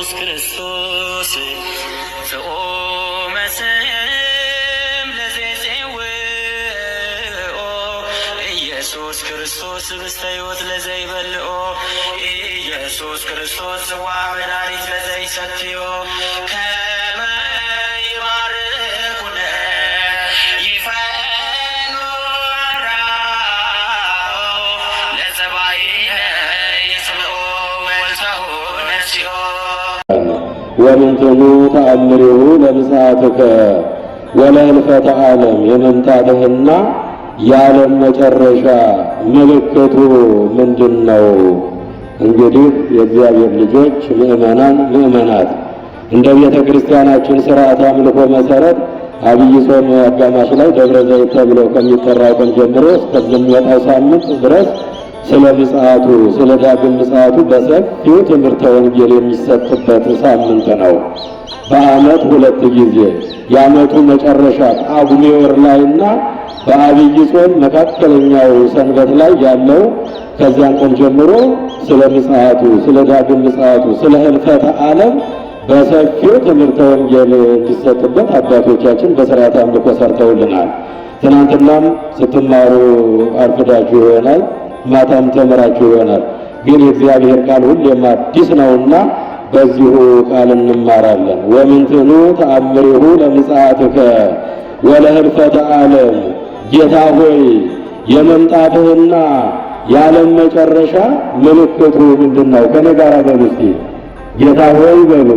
ኢየሱስ ክርስቶስ ፍኦመ ስም ለዘይጼውኦ ኢየሱስ ክርስቶስ ህብስተ ሕይወት ለዘይበልዖ ኢየሱስ ክርስቶስ ጽዋ መድኃኒት ለዘይሰትዮ ከመ ይባርኩነ ይፈኑ አራው ለጸባኢነ ይጽብኦ ወልተሁ ነሲኦ ወምንትኑ ተአምሪሁ ለምጽአትከ ወለህልፈተ ዓለም የመምጣትህና የዓለም መጨረሻ ምልክቱ ምንድን ነው? እንግዲህ የእግዚአብሔር ልጆች ምእመናት እንደ ቤተ ክርስቲያናችን ሥርዓት አምልኮ መሠረት አብይ ጾም አጋማሽ ላይ ደብረ ዘይት ተብሎ ከሚጠራው ቀን ጀምሮ እስከሚወጣው ሳምንት ድረስ ስለ ምጽአቱ ስለ ዳግም ምጽአቱ በሰፊው ትምህርተ ወንጌል የሚሰጥበት ሳምንት ነው። በዓመት 2 ጊዜ የዓመቱ መጨረሻ ጳጉሜ ወር ላይና በአብይ ጾም መካከለኛው ሰንበት ላይ ያለው ከዚያን ቀን ጀምሮ ስለ ምጽአቱ ስለ ዳግም ምጽአቱ ስለ ህልፈተ ዓለም በሰፊው ትምህርተ ወንጌል እንዲሰጥበት አባቶቻችን በሥርዓተ አምልኮ ሰርተውልናል። ትናንትናም ስትማሩ አርፍዳችሁ ይሆናል፣ ማታም ተምራችሁ ይሆናል። ግን የእግዚአብሔር ቃል ሁሌም አዲስ ነውና በዚሁ ቃል እንማራለን። ወምንትኑ ተአምሪሁ ለምጽአትከ ወለህልፈተ ዓለም ጌታ ሆይ የመምጣትህና የዓለም መጨረሻ ምልክቱ ምንድን ነው? ከኔ ጋር በሉ እስቲ ጌታ ሆይ በሉ።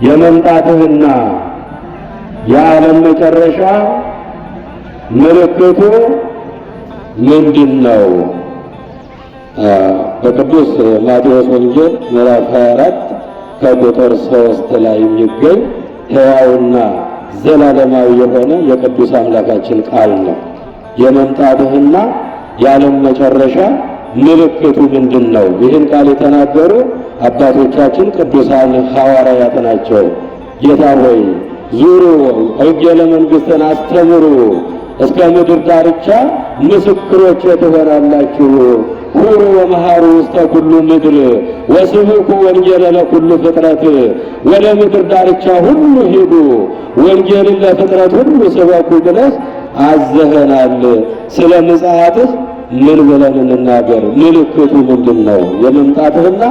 የመምጣትህና የዓለም መጨረሻ ምልክቱ ምንድን ነው? በቅዱስ ማቴዎስ ወንጌል ምዕራፍ 24 ከቁጥር 3 ላይ የሚገኝ ሕያውና ዘላለማዊ የሆነ የቅዱስ አምላካችን ቃል ነው። የመምጣትህና የዓለም መጨረሻ ምልክቱ ምንድን ነው? ይህን ቃል የተናገሩ አባቶቻችን ቅዱሳን ሐዋርያት ናቸው። ጌታ ሆይ ዙሩ፣ ወንጌለ መንግሥትን አስተምሩ፣ እስከ ምድር ዳርቻ ምስክሮቼ ትሆናላችሁ። ሁሩ ወመሃሩ ውስተ ኩሉ ምድር ወስብኩ ወንጌለ ለኩሉ ፍጥረት። ወደ ምድር ዳርቻ ሁሉ ሂዱ፣ ወንጌልን ለፍጥረት ሁሉ ስበኩ ብለህ አዘኸናል። ስለ ምጽአትህ ምን ብለን እንናገር? ምልክቱ ምንድን ነው? የመምጣትህና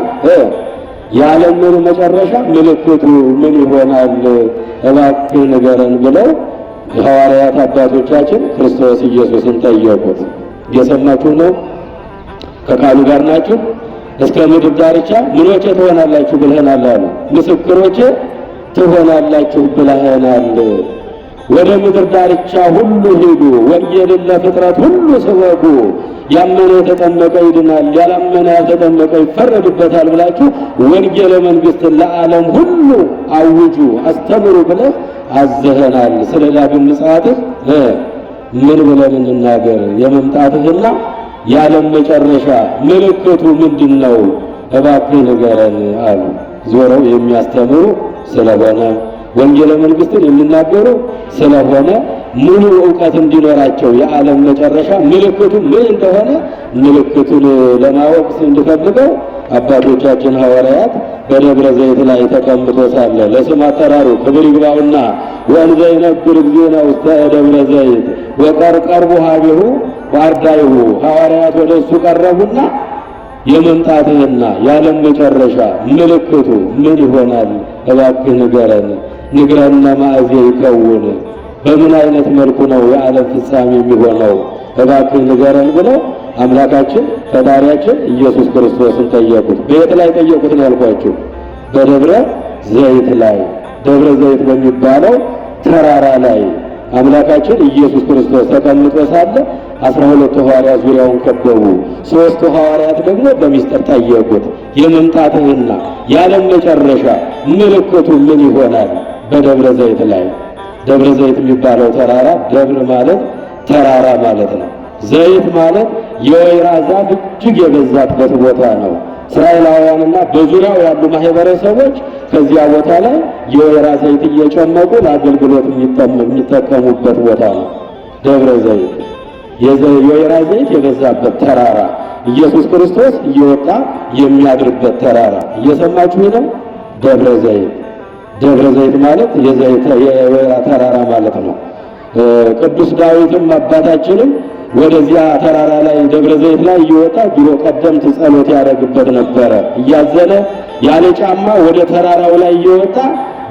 የዓለም መጨረሻ ምልክቱ ምን ይሆናል? እባክህ ንገረን ብለው ሐዋርያት አባቶቻችን ክርስቶስ ኢየሱስን ጠየቁት። እየሰማችሁ ነው? ከቃሉ ጋር ናችሁ? እስከ ምድር ዳርቻ ምኖቼ ትሆናላችሁ ብለናል አሉ። ምስክሮቼ ትሆናላችሁ ብለናል። ወደ ምድር ዳርቻ ሁሉ ሂዱ፣ ወንጌልን ለፍጥረት ሁሉ ስበኩ። ያመነ የተጠመቀ ይድናል፣ ያላመነ ያልተጠመቀ ይፈረድበታል ብላችሁ ወንጌለ መንግሥትን ለዓለም ሁሉ አውጁ፣ አስተምሩ ብለህ አዘኸናል። ስለ ዳግም ምጽአትህ ምን ብለን እንናገር? የመምጣትህና የዓለም መጨረሻ ምልክቱ ምንድን ነው? እባክህ ንገረን አሉ። ዞረው የሚያስተምሩ ስለሆነ ወንጌለ መንግሥትን የሚናገሩ ስለሆነ ሙሉ ዕውቀት እንዲኖራቸው የዓለም መጨረሻ ምልክቱ ምን እንደሆነ ምልክቱን ለማወቅ እንዲፈልገው አባቶቻችን ሐዋርያት በደብረ ዘይት ላይ ተቀምጦ ሳለ ለስም አጠራሩ ክብር ይግባውና ወንዘ ይነግር እግዚእነ ውስተ ደብረ ዘይት ወቀርቀርቡ ኀቤሁ ወአርዳኢሁ ሐዋርያት ወደ እሱ ቀረቡና የመምጣትህና የዓለም መጨረሻ ምልክቱ ምን ይሆናል? እባክህ ንገረን። ንግረነ ማእዜ ይከውን፣ በምን አይነት መልኩ ነው የዓለም ፍጻሜ የሚሆነው? እባክህ ንገረን ብለው አምላካችን ፈጣሪያችን ኢየሱስ ክርስቶስን ጠየቁት። በየት ላይ ጠየቁት ነው ያልኳችሁ? በደብረ ዘይት ላይ። ደብረ ዘይት በሚባለው ተራራ ላይ አምላካችን ኢየሱስ ክርስቶስ ተቀምጦ ሳለ 12 ሐዋርያት ዙሪያውን ከበቡ። 3 ሐዋርያት ደግሞ በሚስጥር ጠየቁት። የመምጣትህና የዓለም መጨረሻ ምልክቱ ምን ይሆናል? በደብረ ዘይት ላይ። ደብረ ዘይት የሚባለው ተራራ ደብር ማለት ተራራ ማለት ነው። ዘይት ማለት የወይራ ዛፍ እጅግ የበዛበት ቦታ ነው። እስራኤላውያንና በዙሪያው ያሉ ማህበረሰቦች ከዚያ ቦታ ላይ የወይራ ዘይት እየጨመቁ ለአገልግሎት የሚጠቀሙበት ቦታ ነው ደብረ ዘይት። የወይራ ዘይት የበዛበት ተራራ፣ ኢየሱስ ክርስቶስ እየወጣ የሚያድርበት ተራራ። እየሰማችሁ ነው? ደብረ ዘይት። ደብረ ዘይት ማለት የወይራ ተራራ ማለት ነው። ቅዱስ ዳዊትም አባታችንም ወደዚያ ተራራ ላይ ደብረ ዘይት ላይ እየወጣ ድሮ ቀደምት ጸሎት ያደርግበት ነበረ። እያዘነ ያለ ጫማ ወደ ተራራው ላይ እየወጣ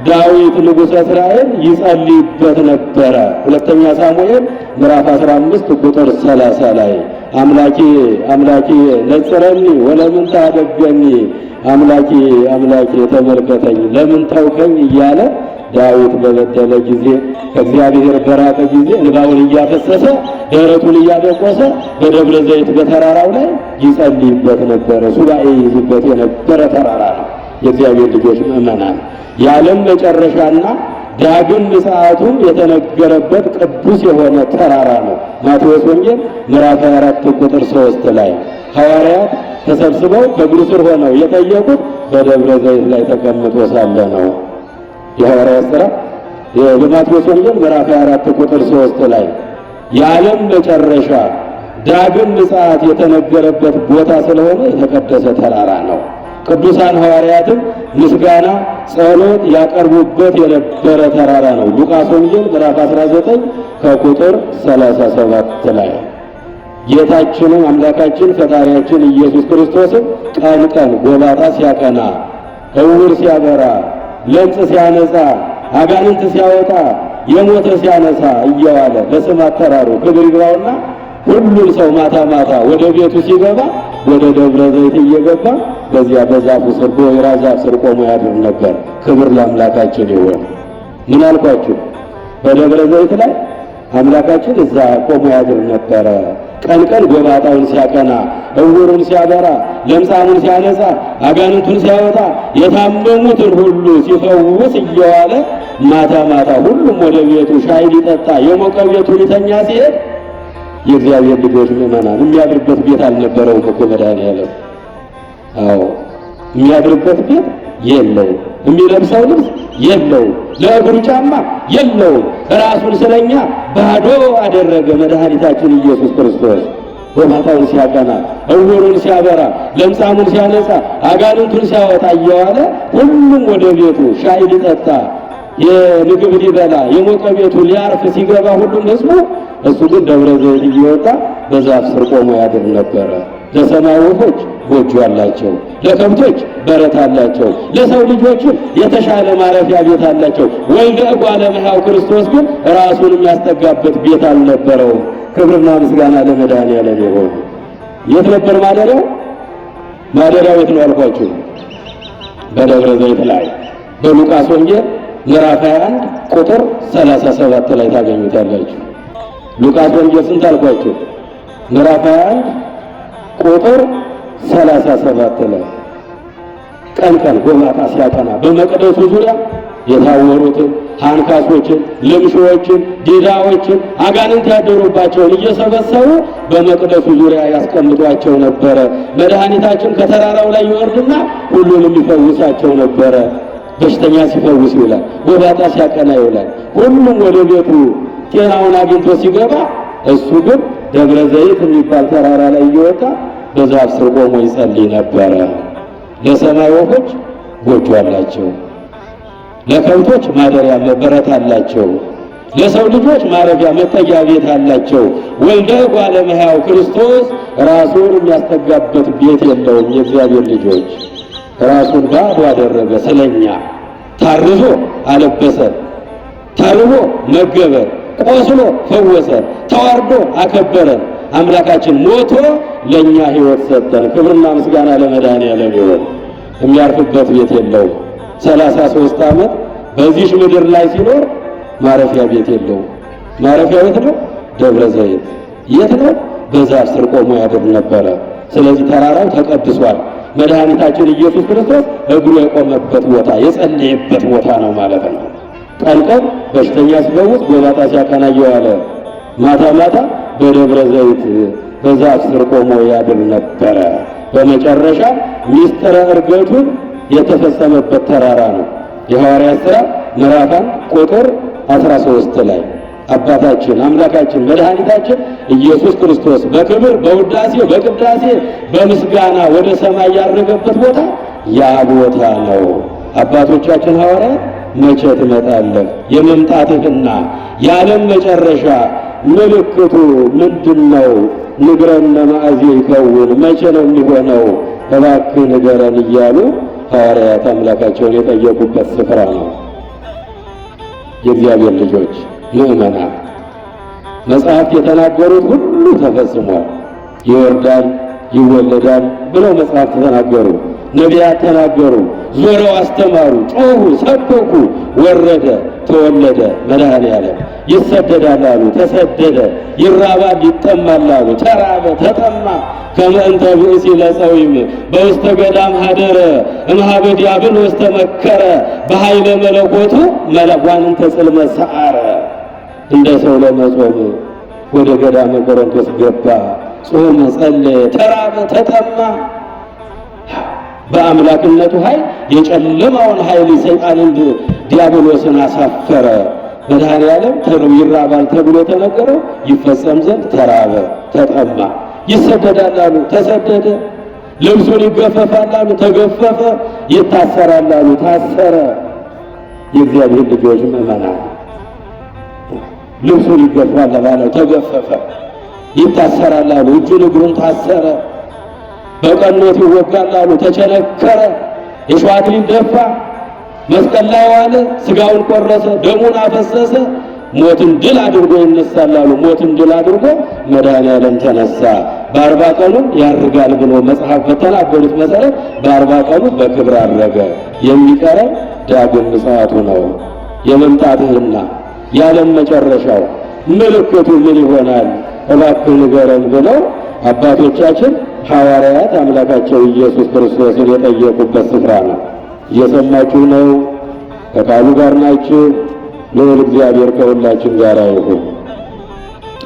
ዳዊት ንጉሠ እስራኤል ይጸልይበት ነበረ። ሁለተኛ ሳሙኤል ምዕራፍ 15 ቁጥር 30 ላይ አምላኬ አምላኬ ነጽረኒ ወለምን ታደገኒ፣ አምላኬ አምላኬ ተመልከተኝ ለምን ታውከኝ እያለ ዳዊት በበደለ ጊዜ ከእግዚአብሔር በራቀ ጊዜ እንባውን እያፈሰሰ ደረቱን እያደቆሰ በደብረ ዘይት በተራራው ላይ ይጸልይበት ነበረ። ሱባኤ ይዝበት የነበረ ተራራ ነው። የእግዚአብሔር ልጆች ምእመናን፣ የዓለም መጨረሻና ዳግም ምጽአቱም የተነገረበት ቅዱስ የሆነ ተራራ ነው። ማቴዎስ ወንጌል ምዕራፍ 24 ቁጥር 3 ላይ ሐዋርያት ተሰብስበው በእግሩ ስር ሆነው የጠየቁት በደብረ ዘይት ላይ ተቀምጦ ሳለ ነው። የሐዋርያት ሥራ የማቴዎስ ወንጌል ምዕራፍ 24 ቁጥር 3 ላይ የዓለም መጨረሻ ዳግም ምጽአት የተነገረበት ቦታ ስለሆነ የተቀደሰ ተራራ ነው። ቅዱሳን ሐዋርያትም ምስጋና፣ ጸሎት ያቀርቡበት የነበረ ተራራ ነው። ሉቃስ ወንጌል ምዕራፍ 19 ከቁጥር 37 ላይ ጌታችንም አምላካችን ፈጣሪያችን ኢየሱስ ክርስቶስም ቀን ቀን ጎባጣ ሲያቀና፣ ዕውር ሲያበራ፣ ለምጽ ሲያነጻ፣ አጋንንት ሲያወጣ፣ የሞተ ሲያነሳ እየዋለ በስም አጠራሩ ክብር ይግባውና ሁሉም ሰው ማታ ማታ ወደ ቤቱ ሲገባ ወደ ደብረ ዘይት እየገባ በዚያ በዛፉ ስር በወይራ ዛፍ ስር ቆሞ ያድር ነበር። ክብር ለአምላካችን ይሁን። ምን አልኳችሁ? በደብረ ዘይት ላይ አምላካችን እዛ ቆሞ ያድር ነበረ። ቀን ቀን ጎባጣውን ሲያቀና፣ ዕውሩን ሲያበራ፣ ለምጻሙን ሲያነጻ፣ አጋንንቱን ሲያወጣ፣ የታመሙትን ሁሉ ሲፈውስ እየዋለ ማታ ማታ ሁሉም ወደ ቤቱ ሻይ ሊጠጣ የሞቀ ቤቱ ሊተኛ ሲሄድ የእግዚአብሔር ልጆች ምእመናን የሚያድርበት ቤት አልነበረውም እኮ መድኃኒዓለም። አዎ የሚያድርበት ቤት የለው፣ የሚለብሰው ልብስ የለው፣ ለእግሩ ጫማ የለው። ራሱን ስለኛ ባዶ አደረገ መድኃኒታችን ኢየሱስ ክርስቶስ። ጎባጣውን ሲያቀና፣ ዕውሩን ሲያበራ፣ ለምጻሙን ሲያነጻ፣ አጋንንቱን ሲያወጣ እየዋለ ሁሉም ወደ ቤቱ ሻይ ሊጠጣ የምግብ ሊበላ የሞቀ ቤቱ ሊያርፍ ሲገባ ሁሉም ሕዝቡ፣ እሱ ግን ደብረ ዘይት እየወጣ በዛፍ ስር ቆሞ ያድር ነበረ። ለሰማይ ወፎች ጎጆ አላቸው፣ ለከብቶች በረት አላቸው፣ ለሰው ልጆችም የተሻለ ማረፊያ ቤት አላቸው። ወልደ እጓለ እመሕያው ክርስቶስ ግን ራሱን የሚያስጠጋበት ቤት አልነበረውም። ክብርና ምስጋና ለመድኃኒዓለም ይሁን። የት ነበር ማደሪያው? ማደሪያው የት ነው አልኳችሁ? በደብረ ዘይት ላይ በሉቃስ ወንጌል ምዕራፍ 21 ቁጥር 37 ላይ ታገኙታላችሁ። ሉቃስ ወንጌል ስንት አልኳችሁ? ምዕራፍ 21 ቁጥር 37 ላይ ቀን ቀን ጎባጣ ሲያቀና በመቅደሱ ዙሪያ የታወሩትን፣ አንካሶችን፣ ልምሾችን፣ ዲዳዎችን፣ አጋንንት ያደሩባቸውን እየሰበሰቡ በመቅደሱ ዙሪያ ያስቀምጧቸው ነበረ። መድኃኒታችን ከተራራው ላይ ይወርድና ሁሉንም ይፈውሳቸው ነበረ። በሽተኛ ሲፈውስ ይውላል፣ ጎባጣ ሲያቀና ይውላል። ሁሉም ወደ ቤቱ ጤናውን አግኝቶ ሲገባ እሱ ግን ደብረ ዘይት የሚባል ተራራ ላይ እየወጣ በዛፍ ስር ቆሞ ይጸልይ ነበረ። ለሰማይ ወፎች ጎጆ አላቸው፣ ለከብቶች ማደሪያ በረት አላቸው፣ ለሰው ልጆች ማረፊያ መጠጊያ ቤት አላቸው። ወልደ እጓለ እመሕያው ክርስቶስ ራሱን የሚያስጠጋበት ቤት የለውም። የእግዚአብሔር ልጆች ራሱን ባዶ አደረገ ስለኛ። ታርዞ አለበሰን፣ ተርቦ መገበን፣ ቆስሎ ፈወሰን፣ ተዋርዶ አከበረን። አምላካችን ሞቶ ለኛ ሕይወት ሰጠን። ክብርና ምስጋና ለመድኃኒዓለም ይሁን። የሚያርፍበት ቤት የለውም። 33 ዓመት በዚህ ምድር ላይ ሲኖር ማረፊያ ቤት የለውም። ማረፊያ የት ነው? ደብረ ዘይት። የት ነው? በዛፍ ስር ቆሞ ያድር ነበረ። ስለዚህ ተራራው ተቀድሷል። መድኃኒታችን ኢየሱስ ክርስቶስ እግሩ የቆመበት ቦታ የጸለየበት ቦታ ነው ማለት ነው። ቀን ቀን በሽተኛ ሲፈውስ፣ ጎባጣ ሲያቀና እየዋለ ማታ ማታ በደብረ ዘይት በዛፍ ስር ቆሞ ያድር ነበረ። በመጨረሻ ሚስጥረ ዕርገቱን የተፈጸመበት ተራራ ነው። የሐዋርያት ሥራ ምዕራፍ 1 ቁጥር 13 ላይ አባታችን አምላካችን መድኃኒታችን ኢየሱስ ክርስቶስ በክብር በውዳሴ በቅዳሴ በምስጋና ወደ ሰማይ ያረገበት ቦታ ያ ቦታ ነው። አባቶቻችን ሐዋርያት መቼ ትመጣለህ? የመምጣትህና የዓለም መጨረሻ ምልክቱ ምንድነው? ንግረነ መዓዜ ይከውን፣ መቼ ነው የሚሆነው? እባክህ ንገረን እያሉ ሐዋርያት አምላካቸውን የጠየቁበት ስፍራ ነው። የእግዚአብሔር ልጆች ምእመናን፣ መጽሐፍት የተናገሩት ሁሉ ተፈጽሟል። ይወርዳል ይወለዳል ብለው መጽሐፍት ተናገሩ። ነቢያት ተናገሩ፣ ዞረው አስተማሩ፣ ጮኹ፣ ሰበኩ። ወረደ ተወለደ መድኃኔዓለም። ይሰደዳል አሉ፣ ተሰደደ። ይራባል ይጠማል አሉ፣ ተራበ ተጠማ። ከመ እንተ ብእሲ ለፀዊም በውስተ ገዳም ሀደረ እምኀበ ዲያብሎስ ተመከረ በኃይለ መለኮቱ መለኳንንተ ጽልመት ሰዓረ። እንደ ሰው ለመጾም ወደ ገዳመ ቆሮንቶስ ገባ። ጾመ ጸለየ፣ ተራበ ተጠማ። በአምላክነቱ ኃይል የጨለማውን ኃይል ሰይጣንን ዲያብሎስን አሳፈረ። መድኃኔዓለም ይራባል ተብሎ የተነገረው ይፈጸም ዘንድ ተራበ ተጠማ። ይሰደዳል አሉ፣ ተሰደደ። ልብሱን ይገፈፋል አሉ፣ ተገፈፈ። ይታሰራል አሉ፣ ታሰረ። የእግዚአብሔር ልጆች ምእመናን፣ ልብሱን ይገፋል አሉ፣ ተገፈፈ። ይታሰራል አሉ፣ እጁን እግሩን ታሰረ። በቀኖት ይወጋል አሉ፣ ተቸነከረ። የሸዋ አክሊል ደፋ፣ መስቀል ላይ ዋለ፣ ሥጋውን ቆረሰ፣ ደሙን አፈሰሰ። ሞትን ድል አድርጎ ይነሳል አሉ። ሞትን ድል አድርጎ መድኃኔዓለም ተነሳ። በ40 ቀኑ ያርጋል ብሎ መጽሐፍ በተናገሩት መሰረት በ40 ቀኑ በክብር አረገ። የሚቀረው ዳግም ምጽአቱ ነው። የመምጣትህና የዓለም መጨረሻው ምልክቱ ምን ይሆናል? እባክህ ንገረን ብለው አባቶቻችን ሐዋርያት አምላካቸው ኢየሱስ ክርስቶስን የጠየቁበት ስፍራ ነው። እየሰማችሁ ነው? ከቃሉ ጋር ናችሁ? ልዑል እግዚአብሔር ከሁላችን ጋር ይሁን።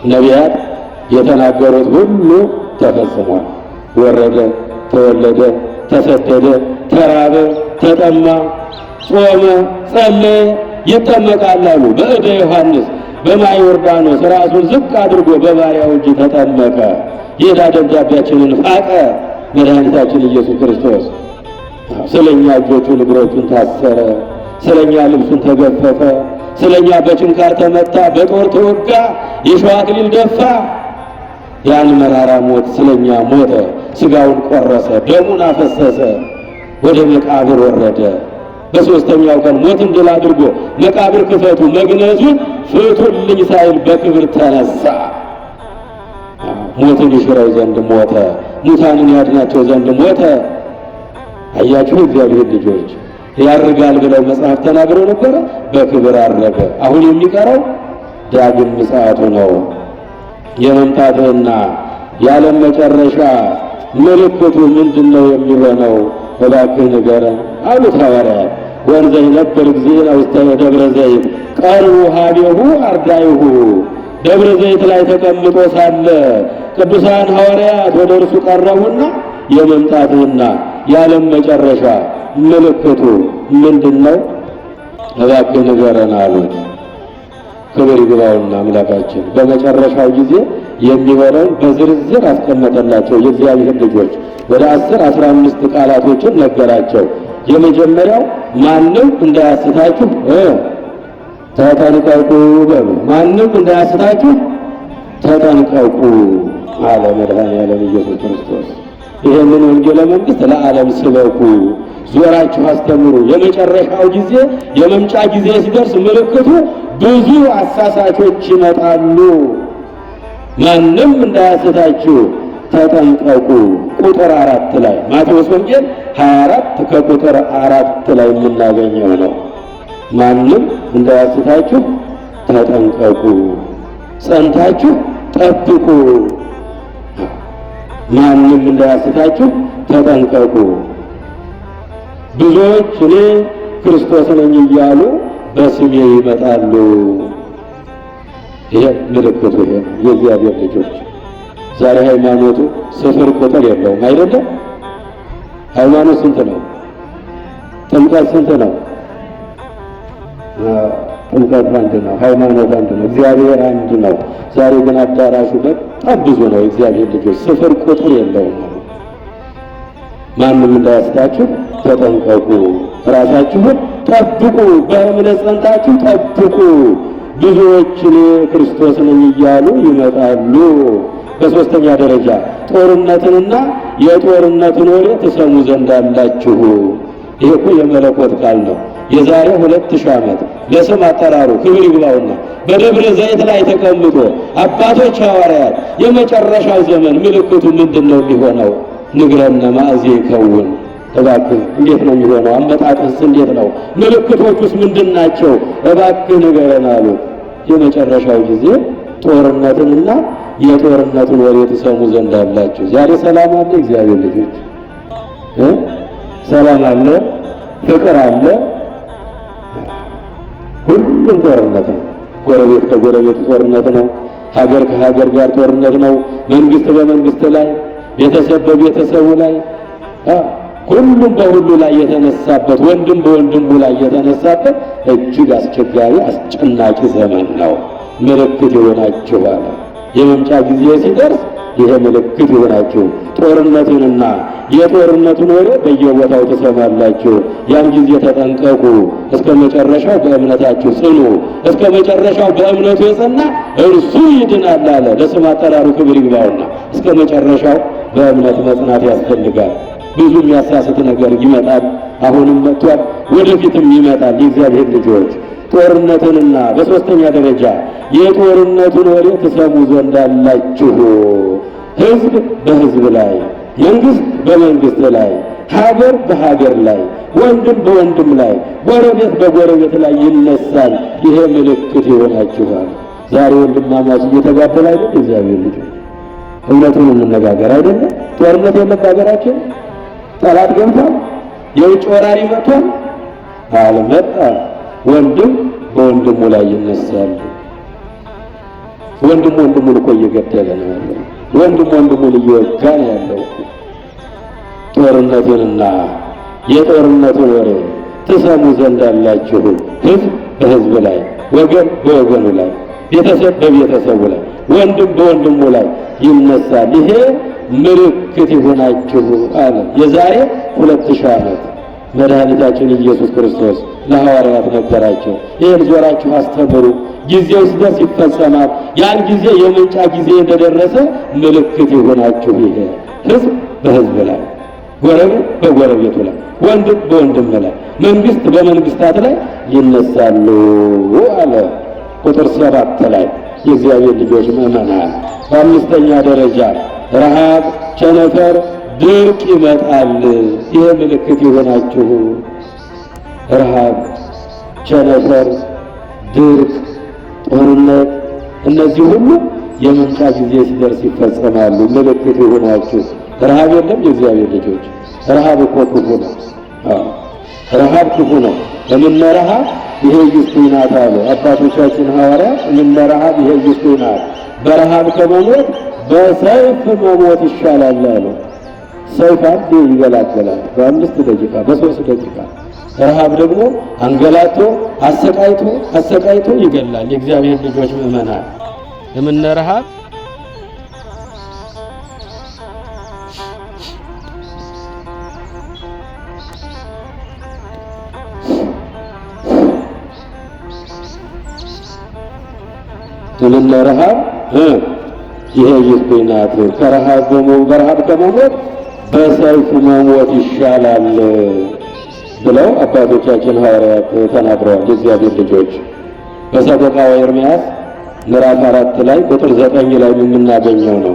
ነቢያት የተናገሩት ሁሉ ተፈጽሟል። ወረደ፣ ተወለደ፣ ተሰደደ፣ ተራበ፣ ተጠማ፣ ጾመ፣ ጸለየ፣ ይጠመቃል አሉ። በእደ ዮሐንስ በማየ ዮርዳኖስ ራሱን ዝቅ አድርጎ በባሪያው እጅ ተጠመቀ። የዕዳ ደብዳቤያችንን ፋቀ። መድኃኒታችን ኢየሱስ ክርስቶስ ስለኛ እጆቹን እግሮቹን ታሰረ፣ ስለኛ ልብሱን ተገፈፈ፣ ስለኛ በችንካር ተመታ፣ በጦር ተወጋ፣ የሸዋ አክሊል ደፋ። ያን መራራ ሞት ስለኛ ሞተ፣ ሥጋውን ቆረሰ፣ ደሙን አፈሰሰ፣ ወደ መቃብር ወረደ። በሦስተኛው ቀን ሞትን ድል አድርጎ መቃብር ክፈቱ መግነዙን ፍቱልኝ ሳይል በክብር ተነሳ። ሞትን ይሽረው ዘንድ ሞተ፣ ሙታንን ያድናቸው ዘንድ ሞተ። አያችሁ እግዚአብሔር ልጆች፣ ያርጋል ብለው መጽሐፍ ተናግረው ነበረ። በክብር አረገ። አሁን የሚቀረው ዳግም ምጽአቱ ነው። የመምጣትህና የዓለም መጨረሻ ምልክቱ ምንድነው የሚሆነው? እባክህ ንገረን አሉት ሐዋርያት። ወንዘ ይነብር እግዚእነ ውስተ ደብረ ዘይት ቀርቡ ኀቤሁ አርዳኢሁ። ደብረ ዘይት ላይ ተቀምጦ ሳለ ቅዱሳን ሐዋርያት ወደ እርሱ ቀረቡና የመምጣትህና የዓለም መጨረሻ ምልክቱ ምንድነው? እባክህ ንገረን አሉት። ክብር ይግባውና አምላካችን በመጨረሻው ጊዜ የሚሆነውን በዝርዝር አስቀመጠላቸው። የእግዚአብሔር ልጆች ወደ 10-15 ቃላቶችን ነገራቸው። የመጀመሪያው ማንም እንዳያስታችሁ ተጠንቀቁ በሉ። ማንም እንዳያስታችሁ ተጠንቀቁ አለ መድኃኔዓለም ኢየሱስ ክርስቶስ። ይህንን ወንጌለ መንግሥት ለዓለም ስበኩ፣ ዞራችሁ አስተምሩ። የመጨረሻው ጊዜ የመምጫ ጊዜ ሲደርስ ምልክቱ ብዙ አሳሳቾች ይመጣሉ። ማንም እንዳያስታችሁ ተጠንቀቁ። ቁጥር 4 ላይ ማቴዎስ ወንጌል 24 ከቁጥር 4 ላይ የምናገኘው ነው። ማንም እንዳያስታችሁ ተጠንቀቁ፣ ጸንታችሁ ጠብቁ። ማንም እንዳያስታችሁ ተጠንቀቁ። ብዙዎች እኔ ክርስቶስ ነኝ እያሉ በስሜ ይመጣሉ። ይሄ ምልክቱ ይሄ የእግዚአብሔር ልጆች ዛሬ ሃይማኖቱ ስፍር ቁጥር የለውም አይደለም? ሃይማኖት ስንት ነው? ጥምቀት ስንት ነው? ጥምቀት አንድ ነው። ሃይማኖት አንድ ነው። እግዚአብሔር አንድ ነው። ዛሬ ግን አዳራሹ በጣም ብዙ ነው። የእግዚአብሔር ልጆች ስፍር ቁጥር የለውም። ማንም እንዳያስታችሁ ተጠንቀቁ። ራሳችሁን ጠብቁ፣ በእምነት ጸንታችሁ ጠብቁ። ብዙዎች እኔ ክርስቶስ ነኝ እያሉ ይመጣሉ። በሶስተኛ ደረጃ ጦርነትንና የጦርነትን ወሬ ትሰሙ ዘንድ አላችሁ። ይሄ እኮ የመለኮት ቃል ነው። የዛሬ 2000 ዓመት ለስም አጠራሩ ክብር ይግባውና በደብረ ዘይት ላይ ተቀምጦ አባቶች ሐዋርያት የመጨረሻው ዘመን ምልክቱ ምንድነው የሚሆነው? ንግረነ ማእዜ ይከውን። እባክህ እንዴት ነው የሚሆነው? አመጣጥስ እንዴት ነው? ምልክቶቹስ ምንድናቸው? እባክህ ንገረን አሉ። የመጨረሻው ጊዜ ጦርነትንና የጦርነቱን ወሬ ትሰሙ ዘንድ አላችሁ። ዛሬ ሰላም አለ፣ እግዚአብሔር ልጆች ሰላም አለ፣ ፍቅር አለ። ሁሉም ጦርነት ነው። ጎረቤት ከጎረቤት ጦርነት ነው። ሀገር ከሀገር ጋር ጦርነት ነው። መንግስት በመንግስት ላይ፣ ቤተሰብ በቤተሰቡ ላይ፣ ሁሉም በሁሉ ላይ የተነሳበት፣ ወንድም በወንድሙ ላይ የተነሳበት እጅግ አስቸጋሪ አስጨናቂ ዘመን ነው። ምልክት ይሆናችኋል። የመምጫ ጊዜ ሲደርስ ይሄ ምልክት ይሆናችሁ። ጦርነቱንና የጦርነቱን ወሬ በየቦታው ትሰማላችሁ። ያን ጊዜ ተጠንቀቁ። እስከ መጨረሻው በእምነታችሁ ጽኑ። እስከ መጨረሻው በእምነቱ የጸና እርሱ ይድናል አለ። ለስም አጠራሩ ክብር ይግባውና እስከ መጨረሻው በእምነት መጽናት ያስፈልጋል። ብዙ የሚያሳስት ነገር ይመጣል። አሁንም መጥቷል፣ ወደፊትም ይመጣል። የእግዚአብሔር ልጆች ጦርነትንና በሶስተኛ ደረጃ የጦርነቱን ወሬ ትሰሙ ዘንድ አላችሁ። ሕዝብ በሕዝብ ላይ፣ መንግስት በመንግስት ላይ፣ ሀገር በሀገር ላይ፣ ወንድም በወንድም ላይ፣ ጎረቤት በጎረቤት ላይ ይነሳል። ይሄ ምልክት ይሆናችኋል። ዛሬ ወንድማማች እየተጋደለ አይደል? እግዚአብሔር ልጆች እውነቱን እንነጋገር አይደለ? ጦርነት የለም በሀገራችን። ጠላት ገብቷል። የውጭ ወራሪ መጥቷል። አልመጣም። ወንድም በወንድሙ ላይ ይነሳል። ወንድም ወንድሙን እኮ እየገደለ ነው ያለው። ወንድም ወንድሙን እየወጋ ነው ያለው። ጦርነቱንና የጦርነቱን ወሬ ትሰሙ ዘንድ አላችሁ። ሕዝብ በሕዝብ ላይ፣ ወገን በወገኑ ላይ፣ ቤተሰብ በቤተሰቡ ላይ፣ ወንድም በወንድሙ ላይ ይነሳል። ይሄ ምልክት ይሆናችሁ አለ። የዛሬ 2000 ዓመት መድኃኒታችን ኢየሱስ ክርስቶስ ለሐዋርያት ነገራቸው። ይህን ዞራችሁ አስተምሩ፣ ጊዜው ሲደርስ ይፈጸማል። ያን ጊዜ የመምጫ ጊዜ እንደደረሰ ምልክት ይሆናችሁ። ይሄ ሕዝብ በሕዝብ ላይ፣ ጎረቤት በጎረቤቱ ላይ፣ ወንድም በወንድም ላይ፣ መንግስት በመንግስታት ላይ ይነሳሉ አለ። ቁጥር 7 ላይ የእግዚአብሔር ልጆች ምዕመናን፣ በአምስተኛ ደረጃ ረሃብ፣ ቸነፈር፣ ድርቅ ይመጣል። ይሄ ምልክት ይሆናችሁ። ረሃብ፣ ቸነፈር፣ ድርቅ፣ ጦርነት፣ እነዚህ ሁሉ የመምጫ ጊዜ ሲደርስ ይፈጸማሉ። ምልክት ይሆናችሁ። ረሃብ የለም የእግዚአብሔር ልጆች። ረሃብ እኮ ክፉ ነው። ረሃብ ክፉ ነው። እምነ ረሃብ ይሄ ይስቱናት አሉ አባቶቻችን ሐዋርያት። እምነ ረሃብ ይሄ ይስቱናት፣ በረሃብ ከመሞት በሰይፍ መሞት ይሻላል አሉ። ሰይፍ አንዴ ይገላገላል፣ በ5 ደቂቃ በ3 ደቂቃ። ረሃብ ደግሞ አንገላቶ አሰቃይቶ ይገላል። የእግዚአብሔር ልጆች ምዕመናን፣ እምነ ረሃብ እምነ ረሃብ ይሄ ይስቱናት፣ በረሃብ ከመሞት በሰይፍ መሞት ይሻላል ብለው አባቶቻችን ሐዋርያት ተናግረዋል። የእግዚአብሔር ልጆች በሰቆቃወ ኤርምያስ ምዕራፍ 4 ላይ ቁጥር 9 ላይ የምናገኘው ነው።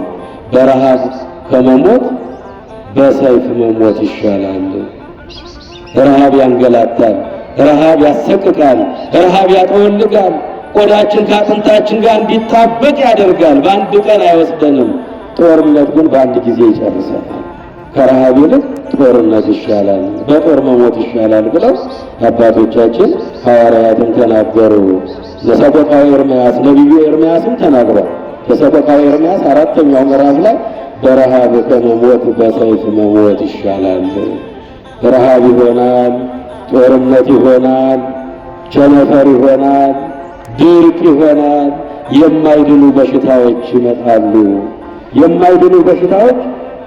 በረሃብ ከመሞት በሰይፍ መሞት ይሻላል። ረሃብ ያንገላታል፣ ረሃብ ያሰቅቃል፣ ረሃብ ያጠወልጋል። ቆዳችን ከአጥንታችን ጋር እንዲጣበቅ ያደርጋል። በአንድ ቀን አይወስደንም። ጦርነት ግን በአንድ ጊዜ ይጨርሰናል። ከረሃብ ይልቅ ጦርነት ይሻላል፣ በጦር መሞት ይሻላል ብለው አባቶቻችን ሐዋርያትን ተናገሩ። ለሰቆቃወ ኤርምያስ ነቢዩ ኤርምያስም ተናግሯል። በሰቆቃወ ኤርምያስ 4ኛው ምዕራፍ ላይ በረሃብ ከመሞት በሰይፍ መሞት ይሻላል። ረሃብ ይሆናል፣ ጦርነት ይሆናል፣ ቸነፈር ይሆናል፣ ድርቅ ይሆናል። የማይድኑ በሽታዎች ይመጣሉ። የማይድኑ በሽታዎች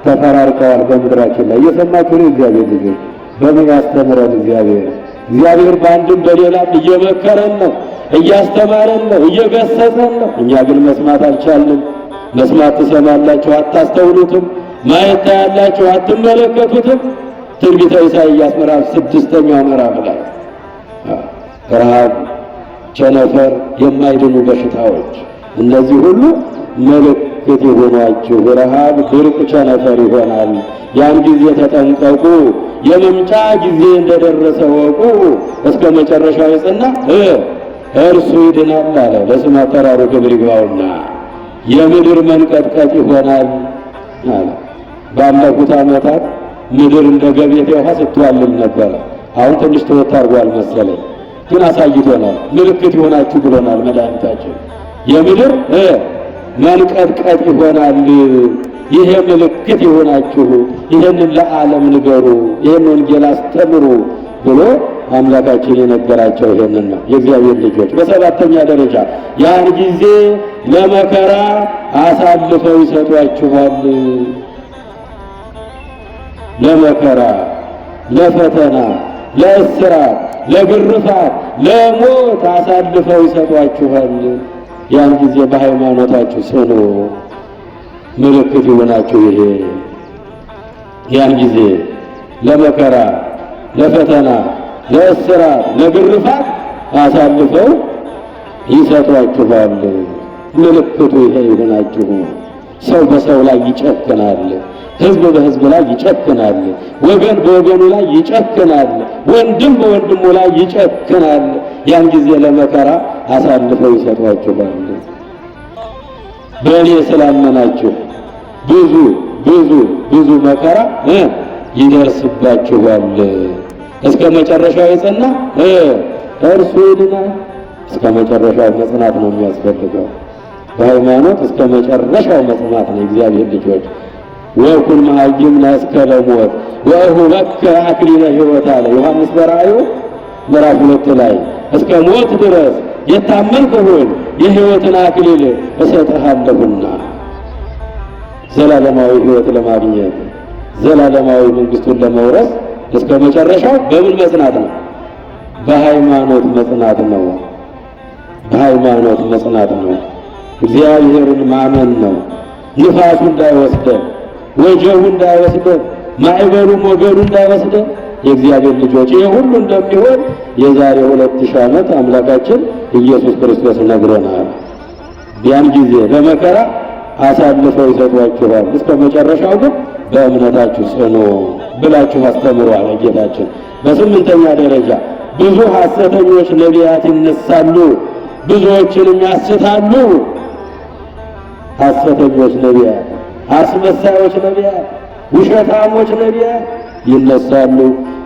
ተፈራርቀዋል በምድራችን ላይ። እየሰማችሁ ነው እግዚአብሔር ልጆች? በምን ያስተምረን እግዚአብሔር? እግዚአብሔር በአንድም በሌላም እየመከረን ነው፣ እያስተማረን ነው፣ እየገሰጸን ነው። እኛ ግን መስማት አልቻልንም። መስማት ትሰማላችሁ አታስተውሉትም፣ ማየት ታያላችሁ አትመለከቱትም። ትንቢተ ኢሳይያስ ምዕራፍ 6ኛው ምዕራፍ ላይ ረሃብ፣ ቸነፈር፣ የማይድኑ በሽታዎች እነዚህ ሁሉ ምልክት የሆኗችሁ ረሃብ፣ ድርቅ፣ ቸነፈር ይሆናል። ያን ጊዜ ተጠንቀቁ፣ የመምጫ ጊዜ እንደደረሰ ወቁ። እስከ መጨረሻው የጸና እርሱ ይድናል አለ። ለስም አጠራሩ ክብር ይግባውና የምድር መንቀጥቀጥ ይሆናል አለ። ባለፉት ዓመታት ምድር እንደ ገቤቴ ውሃ ስትዋልል ነበረ። አሁን ትንሽ ተወት አድርጓል መሰለኝ፣ ግን አሳይቶናል። ምልክት ይሆናችሁ ብሎናል መድኃኒታችን። የምድር መንቀጥቀጥ ይሆናል፣ ይሄ ምልክት ይሆናችሁ፣ ይሄንን ለዓለም ንገሩ፣ ይሄን ወንጌል አስተምሩ ብሎ አምላካችን የነገራቸው ይሄንን ነው። የእግዚአብሔር ልጆች በሰባተኛ ደረጃ ያን ጊዜ ለመከራ አሳልፈው ይሰጧችኋል። ለመከራ፣ ለፈተና፣ ለእስራት፣ ለግርፋት፣ ለሞት አሳልፈው ይሰጧችኋል። ያን ጊዜ በሃይማኖታችሁ ጽኑ፣ ምልክት ይሆናችሁ ይሄ። ያን ጊዜ ለመከራ፣ ለፈተና፣ ለእስራት፣ ለግርፋት አሳልፈው ይሰጧችኋል። ምልክቱ ይሄ ይሆናችሁ። ሰው በሰው ላይ ይጨክናል፣ ሕዝብ በሕዝብ ላይ ይጨክናል፣ ወገን በወገኑ ላይ ይጨክናል፣ ወንድም በወንድሙ ላይ ይጨክናል። ያን ጊዜ ለመከራ አሳልፈው ይሰጧችኋል። በእኔ ስላመናችሁ ብዙ ብዙ ብዙ መከራ ይደርስባችኋል። እስከ መጨረሻው የጸና እርሱ ይድናል። እስከ መጨረሻው መጽናት ነው የሚያስፈልገው። በሃይማኖት እስከ መጨረሻው መጽናት ነው። እግዚአብሔር ልጆች ወኩን መሃይምነ እስከ ለሞት ወእሁበከ አክሊለ ሕይወት አለ ዮሐንስ በራእዩ ምዕራፍ 2 ላይ እስከ ሞት ድረስ የታመንክ ሁን የሕይወትን አክሊል እሰጥሃለሁና። ዘላለማዊ ሕይወት ለማግኘት ዘላለማዊ መንግሥቱን ለመውረስ እስከ መጨረሻው በምን መጽናት ነው? በሃይማኖት መጽናት ነው። በሃይማኖት መጽናት ነው። እግዚአብሔርን ማመን ነው። ንፋሱ እንዳይወስደን፣ ወጀቡ እንዳይወስደን፣ ማዕበሉ ሞገዱ እንዳይወስደን የእግዚአብሔር ልጆች ይሄ ሁሉ እንደሚሆን የዛሬ 2000 ዓመት አምላካችን ኢየሱስ ክርስቶስ ነግሮናል። ያን ጊዜ ለመከራ አሳልፈው ይሰጧችኋል፣ እስከ መጨረሻው ግን በእምነታችሁ ጽኑ ብላችሁ አስተምሩ አለ ጌታችን። በስምንተኛ ደረጃ ብዙ ሐሰተኞች ነቢያት ይነሳሉ፣ ብዙዎችንም ያስታሉ። ሐሰተኞች ነቢያት፣ አስመሳዮች ነቢያት፣ ውሸታሞች ነቢያት ይነሳሉ።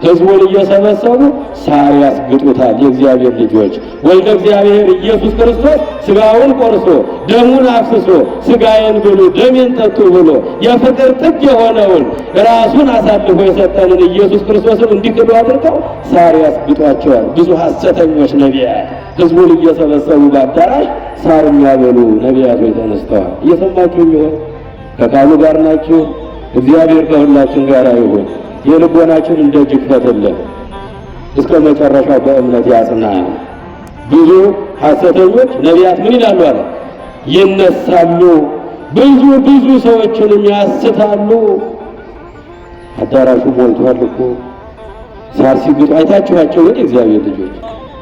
ሕዝቡን እየሰበሰቡ ሳር ያስግጡታል። የእግዚአብሔር ልጆች ወልደ እግዚአብሔር ኢየሱስ ክርስቶስ ሥጋውን ቆርሶ ደሙን አፍስሶ ሥጋዬን ብሉ ደሜን ጠጡ ብሎ የፍቅር ጥግ የሆነውን ራሱን አሳልፎ የሰጠንን ኢየሱስ ክርስቶስን እንዲክዱ አድርገው ሳር ያስግጧቸዋል። ብዙ ሐሰተኞች ነቢያት ሕዝቡን እየሰበሰቡ በአዳራሽ ሳር የሚያበሉ ነቢያቶች ተነስተዋል። እየሰማችሁ ይሆን? ከቃሉ ጋር ናችሁ? እግዚአብሔር ከሁላችን ጋር ይሁን። የልቦናችን እንደ እጅ ክፈትልን፣ እስከ መጨረሻው በእምነት ያጽናን። ብዙ ሐሰተኞች ነቢያት ምን ይላሉ አለ? ይነሳሉ፣ ብዙ ብዙ ሰዎችንም ያስታሉ። አዳራሹ ሞልቷል እኮ ሳር ሲግጡ አይታችኋቸው? ግን እግዚአብሔር ልጆች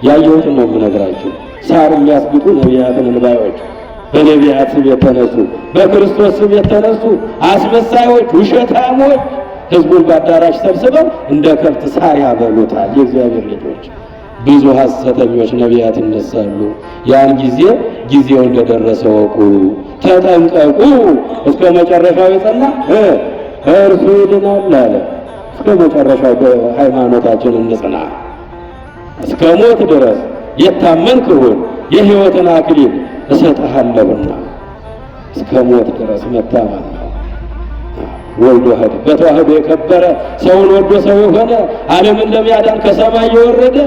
ያየሁትን ነው የምነግራችሁ። ሳር የሚያስግጡ ነቢያትን እንባዮች፣ በነቢያት ስም የተነሱ በክርስቶስ ስም የተነሱ አስመሳዮች፣ ውሸታሞች ሕዝቡን በአዳራሽ ሰብስበው እንደ ከብት ሳር ያበሉታል። የእግዚአብሔር ልጆች ብዙ ሐሰተኞች ነቢያት ይነሳሉ። ያን ጊዜ ጊዜው እንደደረሰ ወቁ፣ ተጠንቀቁ። እስከ መጨረሻው የጸና እርሱ ይድናል አለ። እስከ መጨረሻው በሃይማኖታችን እንጽና። እስከ ሞት ድረስ የታመንክ ሁን የሕይወትን አክሊል እሰጥሃለሁና። እስከ ሞት ድረስ መታመን ነው። ወልዶ ሄደ። በተዋህዶ የከበረ ሰውን ወዶ ሰው የሆነ ዓለምን ለሚያዳን ከሰማይ የወረደ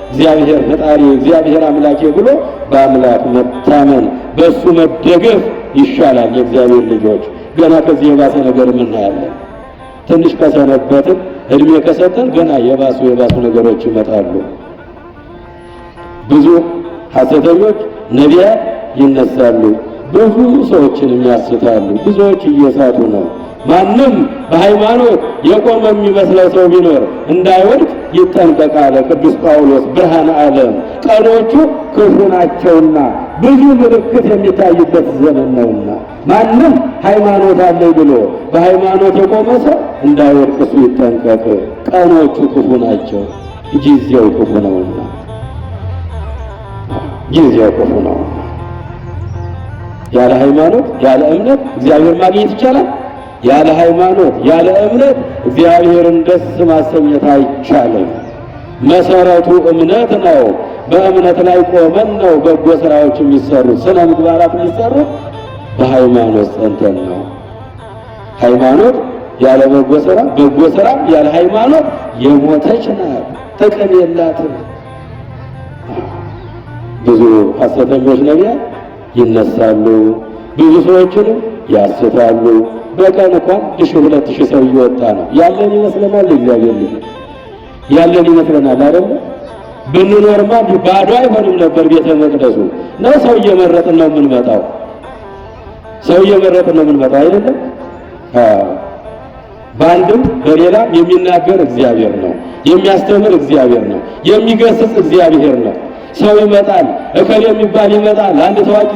እግዚአብሔር ፈጣሪ እግዚአብሔር አምላኬ ብሎ በአምላክ መታመን በእሱ መደገፍ ይሻላል። የእግዚአብሔር ልጆች ገና ከዚህ የባሰ ነገር እናያለን። ትንሽ ከሰነበትን እድሜ ከሰጠን ገና የባሱ ነገሮች ይመጣሉ። ብዙ ሐሰተኞች ነቢያት ይነሳሉ፣ ብዙ ሰዎችን ያስታሉ። ብዙዎች እየሳቱ ነው። ማንም በሃይማኖት የቆመ የሚመስለው ሰው ቢኖር እንዳይወድቅ ይጠንቀቃል። ቅዱስ ጳውሎስ ብርሃነ ዓለም ቀኖቹ ክፉ ናቸውና ብዙ ምልክት የሚታይበት ዘመን ነውና ማንም ሃይማኖት አለኝ ብሎ በሃይማኖት የቆመ ሰው እንዳይወድቅ እሱ ይጠንቀቅ። ቀኖቹ ክፉ ናቸው፣ ጊዜው ክፉ ነውና ጊዜው ክፉ ነውና። ያለ ሃይማኖት ያለ እምነት እግዚአብሔር ማግኘት ይቻላል? ያለ ሃይማኖት ያለ እምነት እግዚአብሔርን ደስ ማሰኘት አይቻልም። መሰረቱ እምነት ነው። በእምነት ላይ ቆመን ነው በጎ ስራዎች የሚሰሩት፣ ስነ ምግባራት የሚሰሩት በሃይማኖት ጸንተን ነው። ሃይማኖት ያለ በጎ ስራ፣ በጎ ስራ ያለ ሃይማኖት የሞተች ናት፣ ጥቅም የላትም። ብዙ ሐሰተኞች ነቢያት ይነሳሉ፣ ብዙ ሰዎችንም ያስታሉ። በቀን እንኳን 1000-2000 ሰው እየወጣ ነው። ያለን ይመስለናል። እግዚአብሔር ልጅ ያለን ይመስለናል አይደል? ብንኖርማ ባዶ አይሆንም ነበር ቤተ መቅደሱ። ነው ሰው እየመረጥን ነው የምንመጣው። ሰው እየመረጥን ነው የምንመጣው አይደለም? በአንድም በሌላም የሚናገር እግዚአብሔር ነው፣ የሚያስተምር እግዚአብሔር ነው፣ የሚገስጽ እግዚአብሔር ነው። ሰው ይመጣል፣ እከሌ የሚባል ይመጣል፣ አንድ ታዋቂ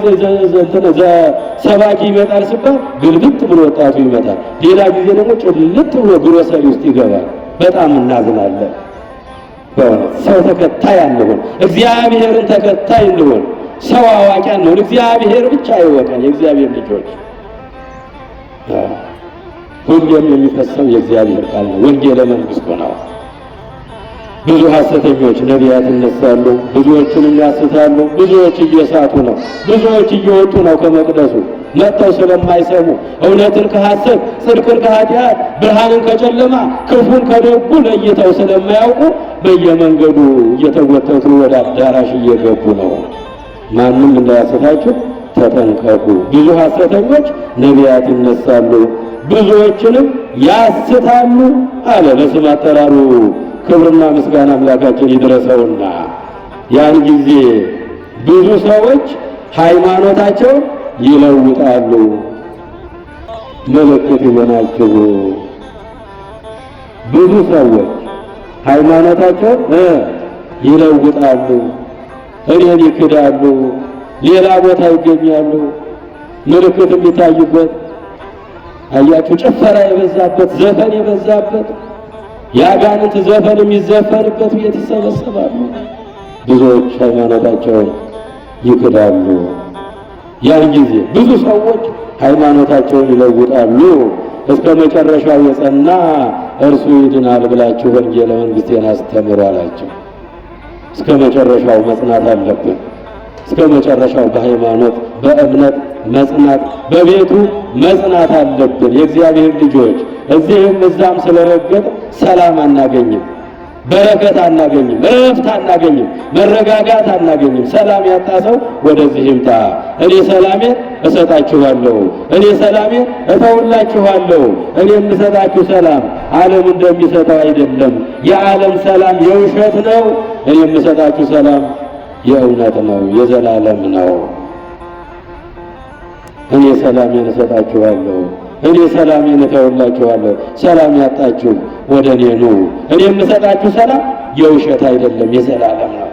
ሰባኪ ይመጣል ሲባል ግልብጥ ብሎ ወጣቱ ይመጣል። ሌላ ጊዜ ደግሞ ጭልጥ ብሎ ግሮሰሪ ውስጥ ይገባል። በጣም እናዝናለን። በእውነት ሰው ተከታይ አንሆን፣ እግዚአብሔርን ተከታይ እንሆን። ሰው አዋቂ አንሆን፣ እግዚአብሔር ብቻ ይወቀን። የእግዚአብሔር ልጆች ሁሌም የሚፈሰው የእግዚአብሔር ቃል ነው። ወንጌለ መንግሥቱ ነው። ብዙ ሐሰተኞች ነቢያት ይነሳሉ፣ ብዙዎችንም ያስታሉ። ብዙዎች እየሳቱ ነው፣ ብዙዎች እየወጡ ነው ከመቅደሱ መጥተው ስለማይሰሙ እውነትን ከሐሰት ጽድቅን ከኃጢአት ብርሃንን ከጨለማ ክፉን ከደጉ ለይተው ስለማያውቁ በየመንገዱ እየተወተቱ ወደ አዳራሽ እየገቡ ነው። ማንም እንዳያስታችሁ ተጠንቀቁ። ብዙ ሐሰተኞች ነቢያት ይነሳሉ፣ ብዙዎችንም ያስታሉ አለ። በስም አጠራሩ ክብርና ምስጋና አምላካችን ይድረሰውና ያን ጊዜ ብዙ ሰዎች ሃይማኖታቸውን ይለውጣሉ። ምልክት ይሆናችሁ። ብዙ ሰዎች ሃይማኖታቸውን ይለውጣሉ፣ እኔን ይክዳሉ፣ ሌላ ቦታ ይገኛሉ። ምልክት የሚታይበት አያችሁ፣ ጭፈራ የበዛበት፣ ዘፈን የበዛበት፣ የአጋንንት ዘፈን የሚዘፈንበት ቤት ይሰበሰባሉ። ብዙዎች ሃይማኖታቸውን ይክዳሉ። ያን ጊዜ ብዙ ሰዎች ሃይማኖታቸውን ይለውጣሉ። እስከ መጨረሻው የጸና እርሱ ይድናል ብላችሁ ወንጌለ መንግሥቴን አስተምሩ አላቸው። እስከ መጨረሻው መጽናት አለብን። እስከ መጨረሻው በሃይማኖት በእምነት መጽናት፣ በቤቱ መጽናት አለብን። የእግዚአብሔር ልጆች እዚህም እዛም ስለረገጥ ሰላም አናገኝም፣ በረከት አናገኝም፣ እረፍት አናገኝም፣ መረጋጋት አናገኝም። ሰላም ያጣ ሰው ወደዚህ ይምጣ። እኔ ሰላሜን እሰጣችኋለሁ፣ እኔ ሰላሜን እተውላችኋለሁ። እኔ የምሰጣችሁ ሰላም ዓለም እንደሚሰጠው አይደለም። የዓለም ሰላም የውሸት ነው። እኔ የምሰጣችሁ ሰላም የእውነት ነው፣ የዘላለም ነው። እኔ ሰላሜን እሰጣችኋለሁ፣ እኔ ሰላሜን እተውላችኋለሁ። ሰላም ያጣችሁ ወደ እኔ ኑ። እኔ የምሰጣችሁ ሰላም የውሸት አይደለም፣ የዘላለም ነው።